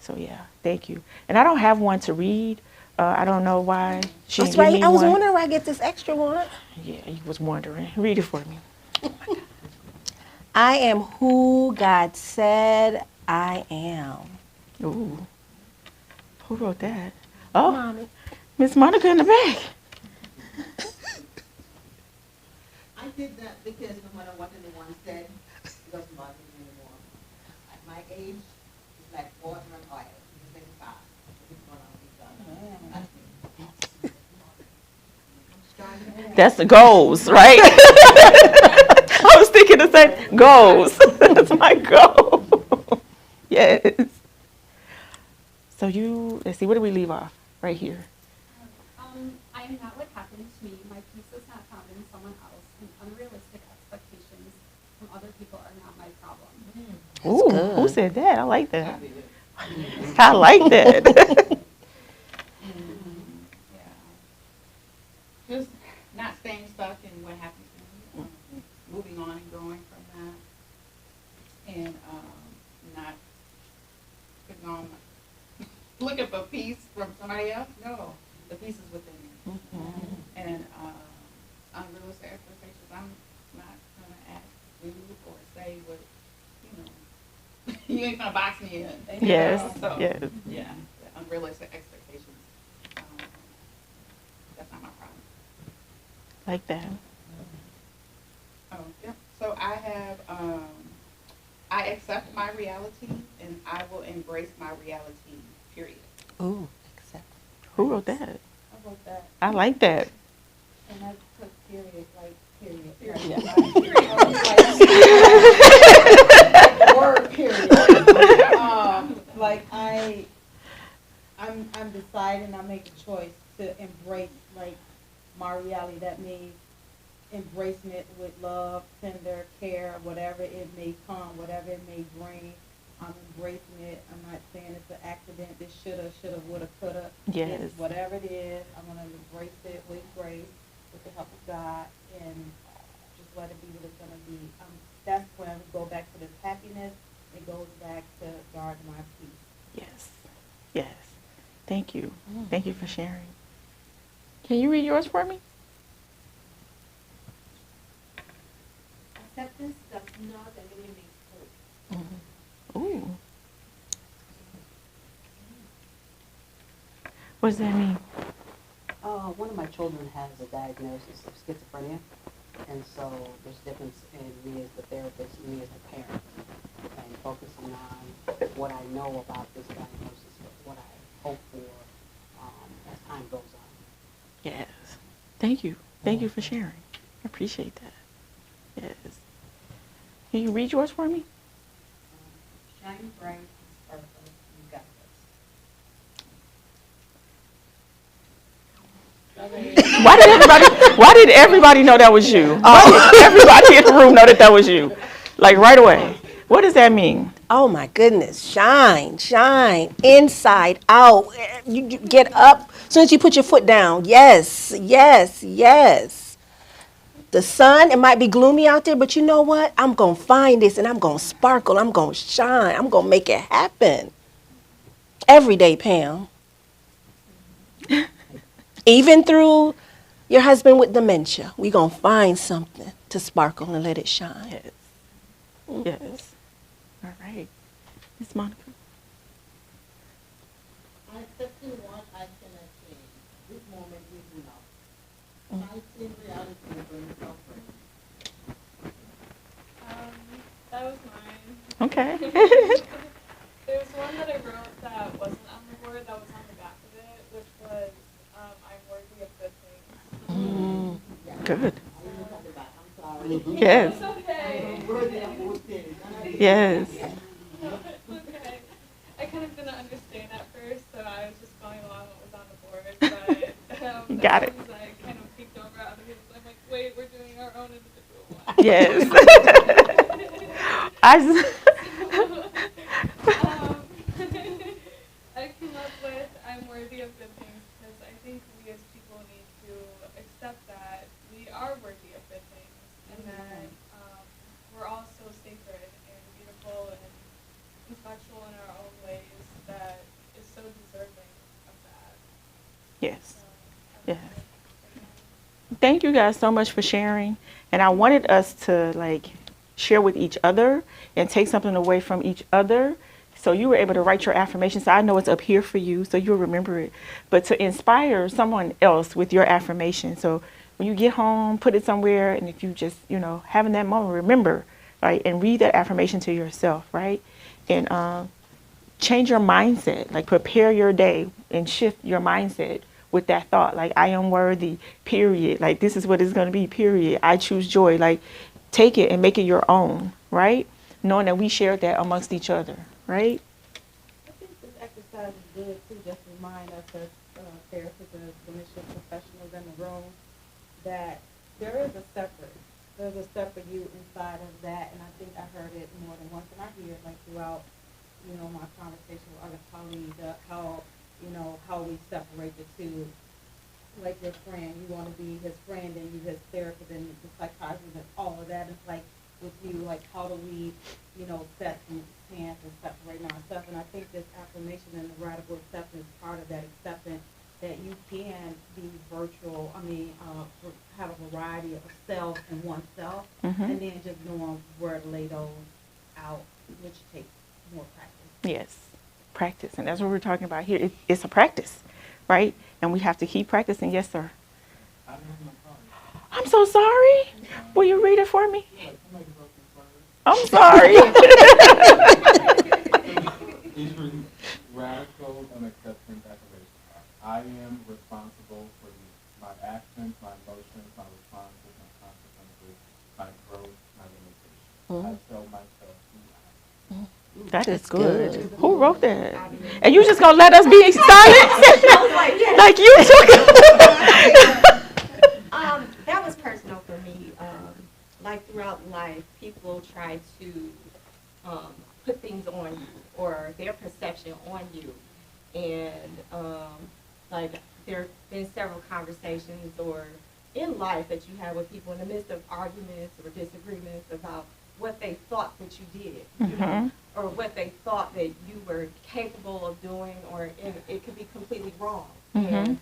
So yeah, thank you. And I don't have one to read. I don't know why she That's didn't give right. me I was one. wondering where I get this extra one. Yeah, he was wondering. Read it for me. I am who God said I am. Ooh. Who wrote that? Oh, Mommy. Miss Monica in the back. I did that because no matter what anyone said, it doesn't bother me anymore. At my age, it's like water and oil. It's very fast. It's gonna be done. That's me. That's the goals, right? I was thinking the same goals. That's my goal. Yes. So let's see, where do we leave off? Right here. I am not what happened to me. My peace is not found in someone else, and unrealistic expectations from other people are not my problem. Ooh, good. who said that? I like that. I like that. Yeah. Just not staying stuck in what happened to me, moving on and growing from that, and not putting on looking for peace from somebody else. No, the peace is within me. And unrealistic expectations, I'm not gonna ask you or say what, you ain't gonna box me in. Yes, So, yes. yeah, the unrealistic expectations, that's not my problem. Like that. Oh, yep. So I have, I accept my reality and I will embrace my reality, period. Ooh, accept. Who wrote that? I wrote that, I like that. and I put period, like, period. Period. Like, word, period. Like, I'm deciding, I'm making a choice to embrace, like, my reality. That means embracing it with love, tender care, whatever it may come, whatever it may bring. I'm embracing it. I'm not saying it's an accident. This shoulda, woulda, coulda. Yes. It's whatever it is, I'm gonna embrace it with grace, with the help of God, and just let it be what it's gonna be. That's when I go back to this happiness. It goes back to guard my peace. Yes. Yes. Thank you. Thank you for sharing. Can you read yours for me? Acceptance does not eliminate hope. Ooh. What does that mean? One of my children has a diagnosis of schizophrenia, and so there's a difference in me as the therapist and me as the parent, and focusing on what I know about this diagnosis, what I hope for as time goes on. Yes. Thank you. Thank you for sharing. I appreciate that. Yes. Can you read yours for me? Shine bright and sparkle, you got this. Why did everybody know that was you? Why did everybody in the room know that was you? Like right away. What does that mean? Oh my goodness, shine, shine, inside out. You get up as soon as you put your foot down. Yes, yes, yes. The sun, it might be gloomy out there, but you know what? I'm going to find this and I'm going to sparkle. I'm going to shine. I'm going to make it happen. Every day, Pam. Even through your husband with dementia, we're going to find something to sparkle and let it shine. Yes. Yes. All right. Miss Monica. Accepting what I cannot change. This moment is enough. Fighting reality brings suffering. That was mine. Okay. There was one that I wrote that wasn't on the board, that was on the back of it, which was, I'm worthy of good things. Good. I look at the back. I'm sorry. Yes. It's okay. I'm worthy of good things. Yes. It's okay. I kind of didn't understand at first, so I was just going along what was on the board, but Got as it. soon as I kind of peeked over other people's, I'm like, wait, we're doing our own individual one. Yes. I just, I came up with I'm worthy of good things because I think we as people need to accept that we are worthy of good things and that we're all so sacred and beautiful and special in our own ways that is so deserving of that. yes. So, Yes. Thank you guys so much for sharing. And I wanted us to like share with each other and take something away from each other So you were able to write your affirmation. So I know it's up here for you, so you'll remember it. But to inspire someone else with your affirmation. So when you get home, put it somewhere, and if you just, having that moment, remember, right, and read that affirmation to yourself, right? And change your mindset, like prepare your day and shift your mindset with that thought, like I am worthy, period. Like this is what it's going to be, period. I choose joy. Like take it and make it your own, right? Knowing that we shared that amongst each other, right? I think this exercise is good too, just to remind us as therapists and clinician professionals in the room that there's a separate you inside of that, and I think I heard it more than once, and I hear it like throughout, my conversation with other colleagues, how we separate the two. Like your friend, you want to be his friend, and you his therapist, and the psychiatrist, and all of that. It's like with you, like how do we, set some stance and separating ourselves? And I think this affirmation and the radical acceptance is part of that acceptance that you can be virtual. Have a variety of selves in oneself, and then just knowing where to lay those out, which takes more practice. Yes, practice. And that's what we're talking about here. It's a practice, right? And we have to keep practicing. Yes, sir. I don't have my card. I'm so sorry. Will you read it for me? Yeah, somebody wrote this word. I'm sorry. It's written radical and acceptance activation. I am responsible for my actions, my emotions, my responses, my consequences, my growth, my limitations. I tell myself who I am. That is That's good. good. Who wrote that? And you just gonna let us be silent? Like you took That was personal for me. Like throughout life, people try to put things on you or their perception on you. And like there have been several conversations or in life that you have with people in the midst of arguments or disagreements about what they thought that you did, or what they thought that you were capable of doing, or it could be completely wrong. And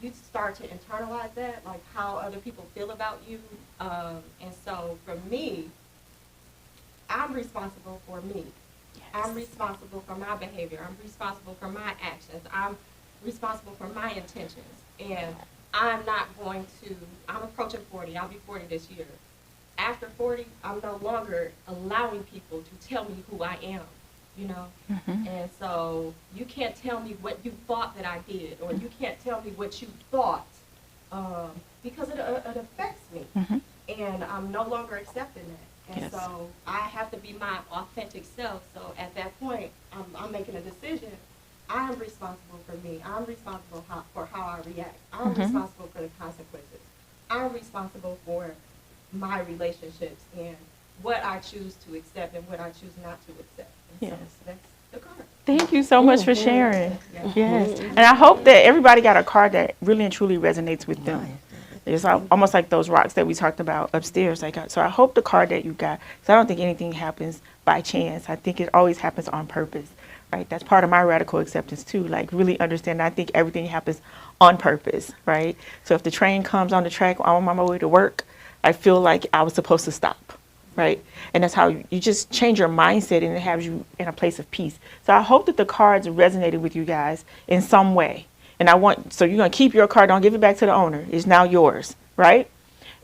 you start to internalize that, like how other people feel about you. And so for me, I'm responsible for me. Yes. I'm responsible for my behavior. I'm responsible for my actions. I'm responsible for my intentions. And I'm approaching 40. I'll be 40 this year. After 40, I'm no longer allowing people to tell me who I am, And so you can't tell me what you thought that I did, or you can't tell me what you thought, because it affects me. And I'm no longer accepting that. And so I have to be my authentic self. So at that point, I'm making a decision. I am responsible for me. I'm responsible for how I react. I'm responsible for the consequences. I'm responsible for my relationships and what I choose to accept and what I choose not to accept. And so that's the card. Thank you so much for sharing. Yes. And I hope that everybody got a card that really and truly resonates with them. It's almost like those rocks that we talked about upstairs. So I hope the card that you got, because I don't think anything happens by chance. I think it always happens on purpose, right? That's part of my radical acceptance too, like really understand I think everything happens on purpose, right? So if the train comes on the track, I'm on my way to work, I feel like I was supposed to stop, right? And that's how you just change your mindset, and it has you in a place of peace. So I hope that the cards resonated with you guys in some way. And so you're going to keep your card, don't give it back to the owner. It's now yours, right?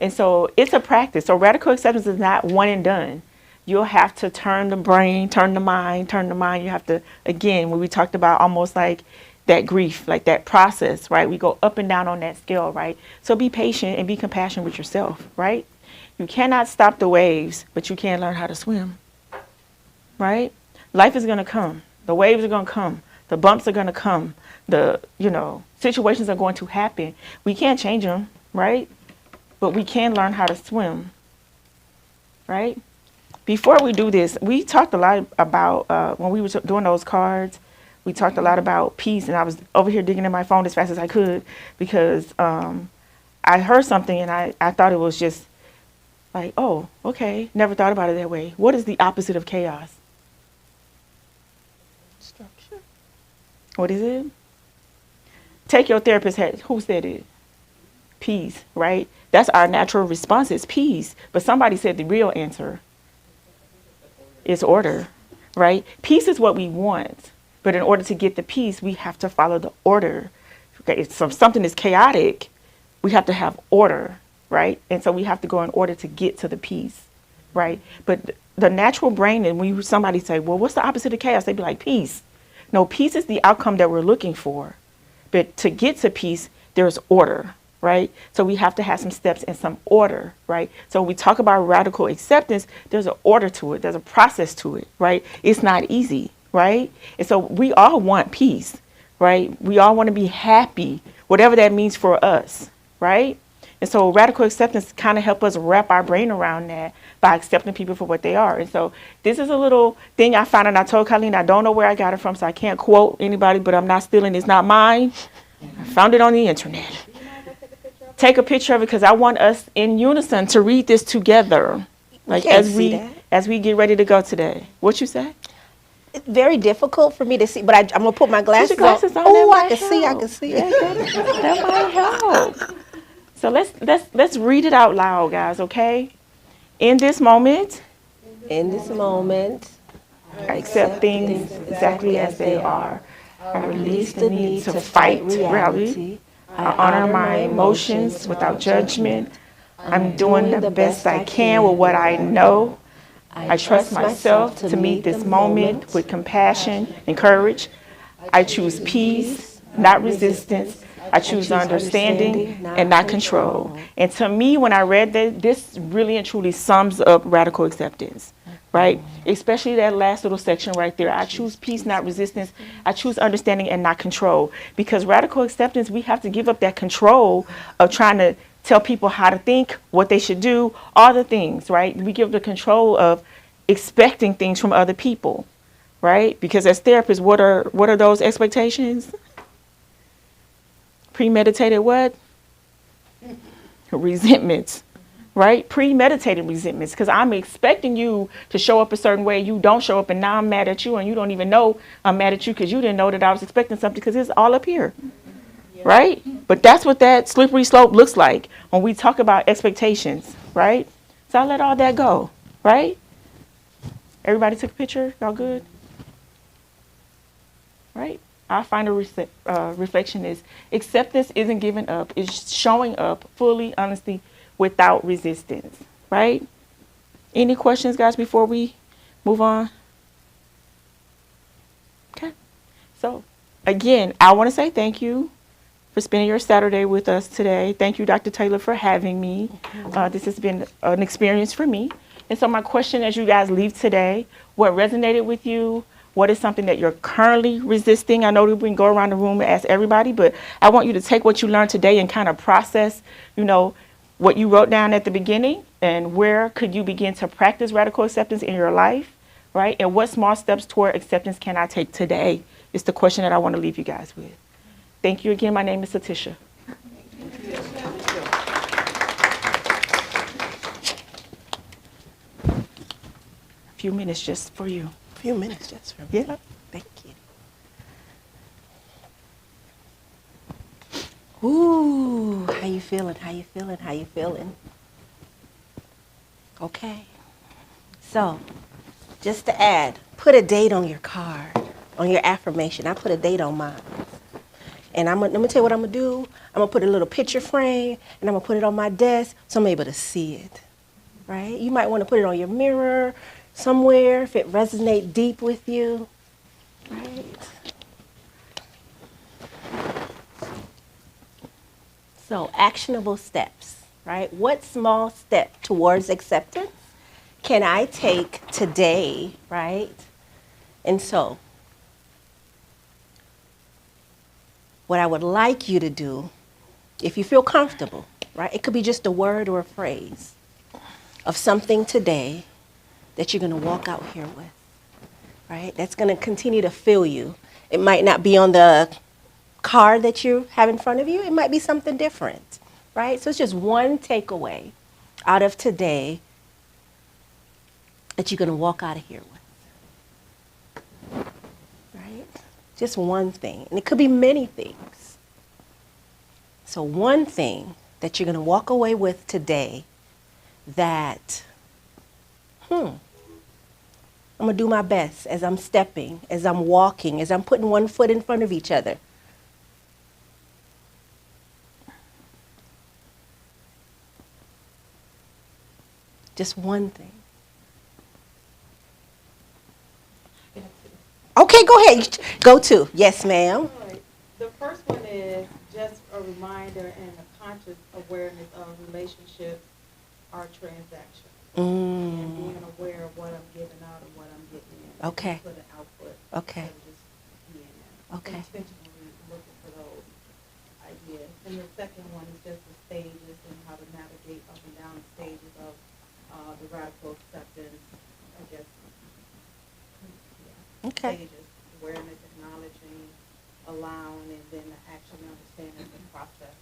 And so it's a practice. So radical acceptance is not one and done. You'll have to turn the brain, turn the mind. You have to, again, when we talked about almost like that grief, like that process, right? We go up and down on that scale, right? So be patient and be compassionate with yourself, right? You cannot stop the waves, but you can learn how to swim, right? Life is going to come. The waves are going to come. The bumps are going to come. The, situations are going to happen. We can't change them, right? But we can learn how to swim, right? Before we do this, we talked a lot about, when we were doing those cards, we talked a lot about peace, and I was over here digging in my phone as fast as I could because I heard something and I thought it was just like, oh, okay, never thought about it that way. What is the opposite of chaos? Structure. What is it? Take your therapist's hat. Who said it? Peace, right? That's our natural response is peace. But somebody said the real answer is order, right? Peace is what we want, but in order to get the peace, we have to follow the order. Okay, if something is chaotic, we have to have order, right? And so we have to go in order to get to the peace, right? But the natural brain, and when somebody say, well, what's the opposite of chaos? They'd be like, peace. No, peace is the outcome that we're looking for. But to get to peace, there's order, right? So we have to have some steps and some order, right? So when we talk about radical acceptance, there's an order to it. There's a process to it, right? It's not easy, right? And so we all want peace, right? We all want to be happy, whatever that means for us, right? And so radical acceptance kind of help us wrap our brain around that by accepting people for what they are. And so this is a little thing I found, and I told Colleen I don't know where I got it from, so I can't quote anybody, but I'm not stealing. It's not mine. I found it on the internet. Take a picture of it because I want us in unison to read this together, like as we get ready to go today. What you say? It's very difficult for me to see, but I'm gonna put my glasses, on. Oh, I can see. I can see. Yeah, that might help. So let's read it out loud, guys. Okay. In this moment, I accept things exactly as they are. I release the need to fight reality. I honor my emotions without judgment. I'm doing the best I can with what I know. I trust myself to meet this moment with compassion and courage. I choose peace, not resistance. I choose understanding and not control. And to me, when I read that, this really and truly sums up radical acceptance, right? Especially that last little section right there. I choose peace, not resistance. I choose understanding and not control. Because radical acceptance, we have to give up that control of trying to tell people how to think, what they should do, all the things, right? We give the control of expecting things from other people, right? Because as therapists, what are those expectations? Premeditated what? Resentments, right? Premeditated resentments, because I'm expecting you to show up a certain way. You don't show up, and now I'm mad at you, and you don't even know I'm mad at you because you didn't know that I was expecting something because it's all up here, right? But that's what that slippery slope looks like when we talk about expectations, right? So I let all that go, right? Everybody took a picture? Y'all good? Right? Our final reflection is acceptance isn't giving up. It's showing up fully, honestly, without resistance, right? Any questions, guys, before we move on? Okay. So, again, I want to say thank you for spending your Saturday with us today. Thank you, Dr. Taylor, for having me. This has been an experience for me. And so my question as you guys leave today, what resonated with you? What is something that you're currently resisting? I know we can go around the room and ask everybody, but I want you to take what you learned today and kind of process, what you wrote down at the beginning and where could you begin to practice radical acceptance in your life, right? And what small steps toward acceptance can I take today is the question that I want to leave you guys with. Thank you again. My name is Satisha. A few minutes just for you. Few minutes just for me. Yeah. Thank you. Ooh, how you feeling? How you feeling? How you feeling? Okay. So, just to add, put a date on your card, on your affirmation. I put a date on mine. And let me tell you what I'm going to do. I'm going to put a little picture frame, and I'm going to put it on my desk so I'm able to see it, right? You might want to put it on your mirror, somewhere if it resonates deep with you, right? So actionable steps, right? What small step towards acceptance can I take today, right? And so what I would like you to do, if you feel comfortable, right? It could be just a word or a phrase of something today that you're going to walk out here with, right? That's going to continue to fill you. It might not be on the card that you have in front of you. It might be something different, right? So it's just one takeaway out of today that you're going to walk out of here with, right? Just one thing. And it could be many things. So one thing that you're going to walk away with today that, I'm I'm going to do my best as I'm stepping, as I'm walking, as I'm putting one foot in front of each other. Just one thing. Okay, go ahead. Go to. Yes, ma'am. All right. The first one is just a reminder and a conscious awareness of relationships are transactional. And being aware of what I'm giving out and what I'm getting in. Okay. For the output. Okay. Instead of just being in. Okay. Intentionally looking for those ideas. And the second one is just the stages and how to navigate up and down the stages of the radical acceptance, I guess. Yeah. Okay. Stages. Awareness, acknowledging, allowing, and then the action, understanding the process.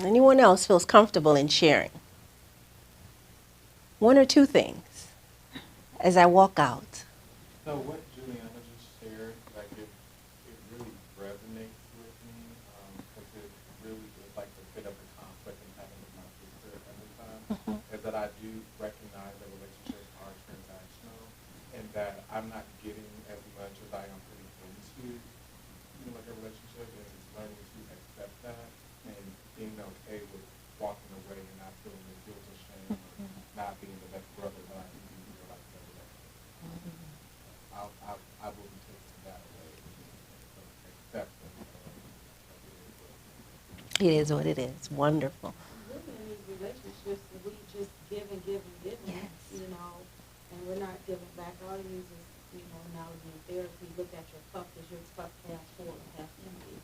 Anyone else feels comfortable in sharing? One or two things as I walk out. So what Juliana just shared, like it really resonates with me because it really is like a bit of a conflict I'm having with my sister every time. Is that I do recognize that relationships are transactional and that I'm not getting as much as I am putting into like a relationship, and it's learning to accept that and being okay with walking away and not feeling the guilt or shame or not being the best brother that I can be or like the relationship. I will be taking that away and accepting It is what it is. Wonderful. Really in these relationships, we just give and give and give, Yes. you know, and we're not giving back. I always use this, you know, analogy in therapy. Look at your cup. Is your cup half full or half empty?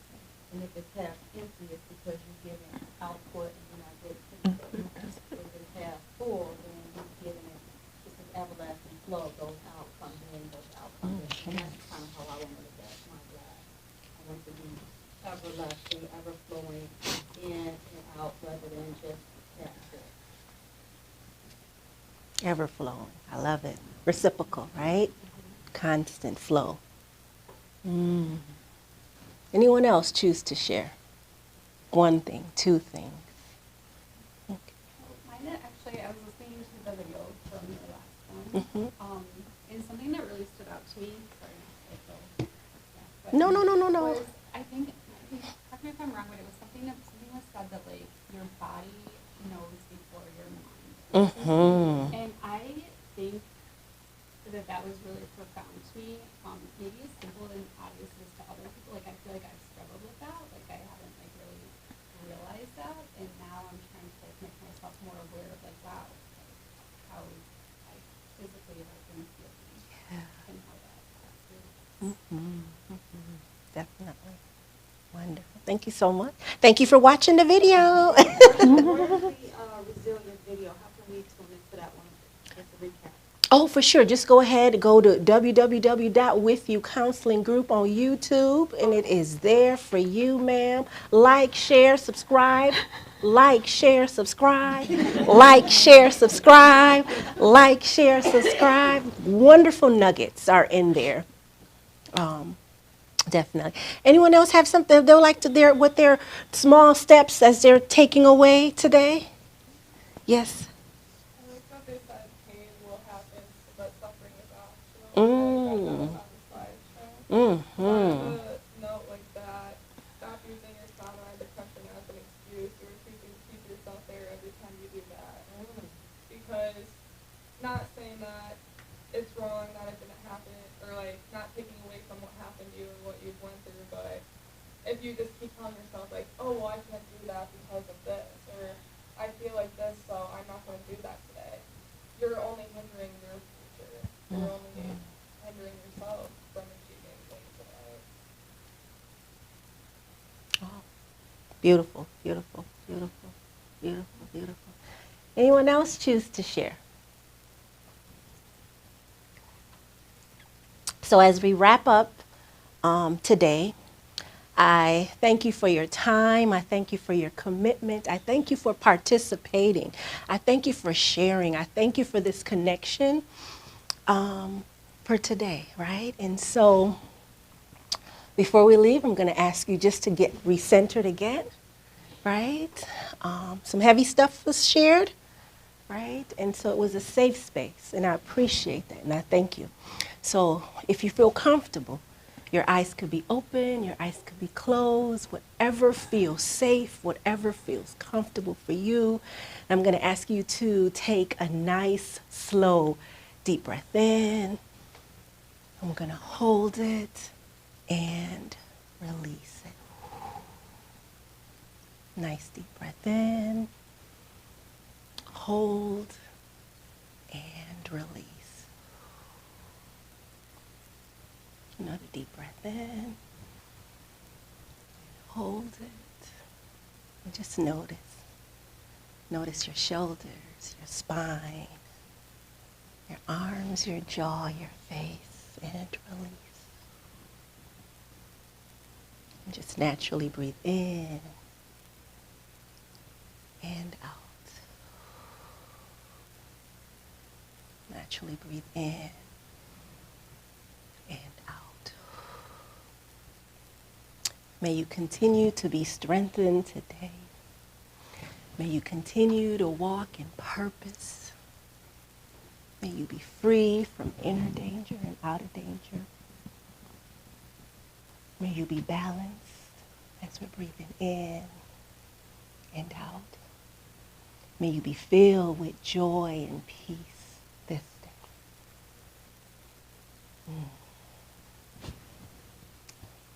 And if it's half empty, it's because you're giving output and you're not getting input. If it's half full, then you're giving it just an everlasting flow. Goes out, comes in, goes out, comes in. And that's kind of how I want to look at my life. I want to be everlasting, ever flowing in and out rather than just half full. Ever flowing. I love it. Reciprocal, right? Constant flow. Anyone else choose to share? One thing, two things. Okay. Mine actually, I was listening to the video from the last one, and something that really stood out to me. Sorry, No. Was, I think, correct me if I'm wrong, but it was something was said that like your body knows before your mind. And I think that was really profound to me. Maybe as simple and obvious as to other people. Like I feel like I've struggled with that. Like I haven't like really realized that, and now I'm trying to like make myself more aware of like wow, like, how like physically I've been feeling and how that feels. Definitely. Wonderful. Thank you so much. Thank you for watching the video. Where's the resilient video? How can we tune into that one? Just a recap. Oh, for sure. Just go ahead, go to www.WithU Counseling Group on YouTube, and it is there for you, ma'am. Like, share, subscribe. Like, share, subscribe. Like, share, subscribe. Like, share, subscribe. Wonderful nuggets are in there. Definitely. Anyone else have something they'll like to what their small steps as they're taking away today? Yes. I like that they said pain will happen, but suffering is optional. I like that on the slideshow. So to note like that, stop using your trauma and depression as an excuse. You're choosing to keep yourself there every time you do that. Because not saying that it's wrong that it didn't happen, or like not taking away from what happened to you and what you've went through, but if you just keep telling yourself like, oh well, I can't do that because of this, or I feel like this, so I'm not going to do that today, you're only hindering your future. You're only hindering yourself from achieving things today. Oh, beautiful, beautiful, beautiful, beautiful, beautiful. Anyone else choose to share? So as we wrap up today, I thank you for your time. I thank you for your commitment. I thank you for participating. I thank you for sharing. I thank you for this connection for today, right? And so before we leave, I'm going to ask you just to get recentered again, right? Some heavy stuff was shared. right? And so it was a safe space, and I appreciate that, and I thank you. So if you feel comfortable, your eyes could be open, your eyes could be closed, whatever feels safe, whatever feels comfortable for you. I'm going to ask you to take a nice, slow, deep breath in. I'm going to hold it and release it. Nice deep breath in, hold, and release. Another deep breath in, hold it, and just notice. Notice your shoulders, your spine, your arms, your jaw, your face, and release. And just naturally breathe in and out. Naturally breathe in and out. May you continue to be strengthened today. May you continue to walk in purpose. May you be free from inner danger and outer danger. May you be balanced as we're breathing in and out. May you be filled with joy and peace this day.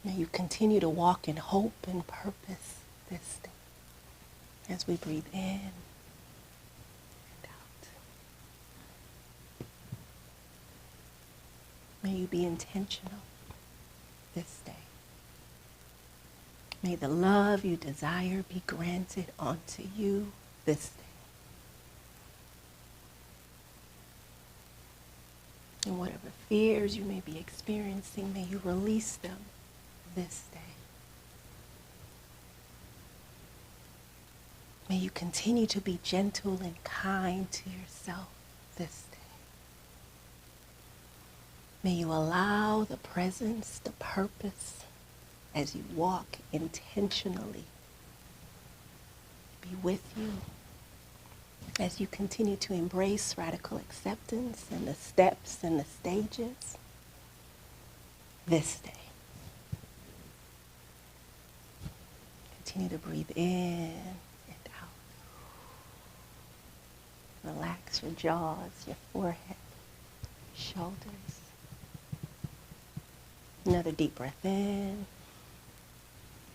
May you continue to walk in hope and purpose this day as we breathe in and out. May you be intentional this day. May the love you desire be granted unto you this day. And whatever fears you may be experiencing, may you release them this day. May you continue to be gentle and kind to yourself this day. May you allow the presence, the purpose, as you walk intentionally, be with you as you continue to embrace radical acceptance and the steps and the stages this day. Continue to breathe in and out. Relax your jaws, your forehead, your shoulders. Another deep breath in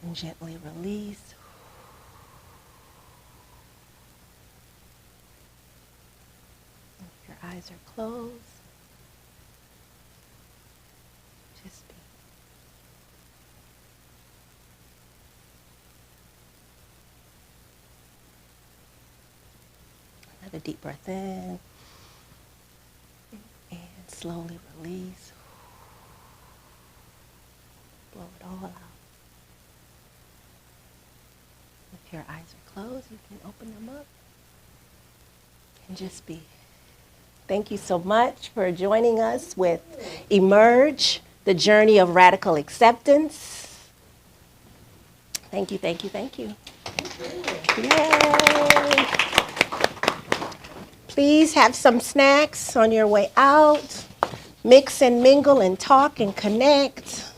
and gently release. If your eyes are closed, just be. Another deep breath in and slowly release. Blow it all out. If your eyes are closed, you can open them up and just be. Thank you so much for joining us with Emerge, the journey of radical acceptance. Thank you, thank you, thank you. Yay! Please have some snacks on your way out. Mix and mingle and talk and connect.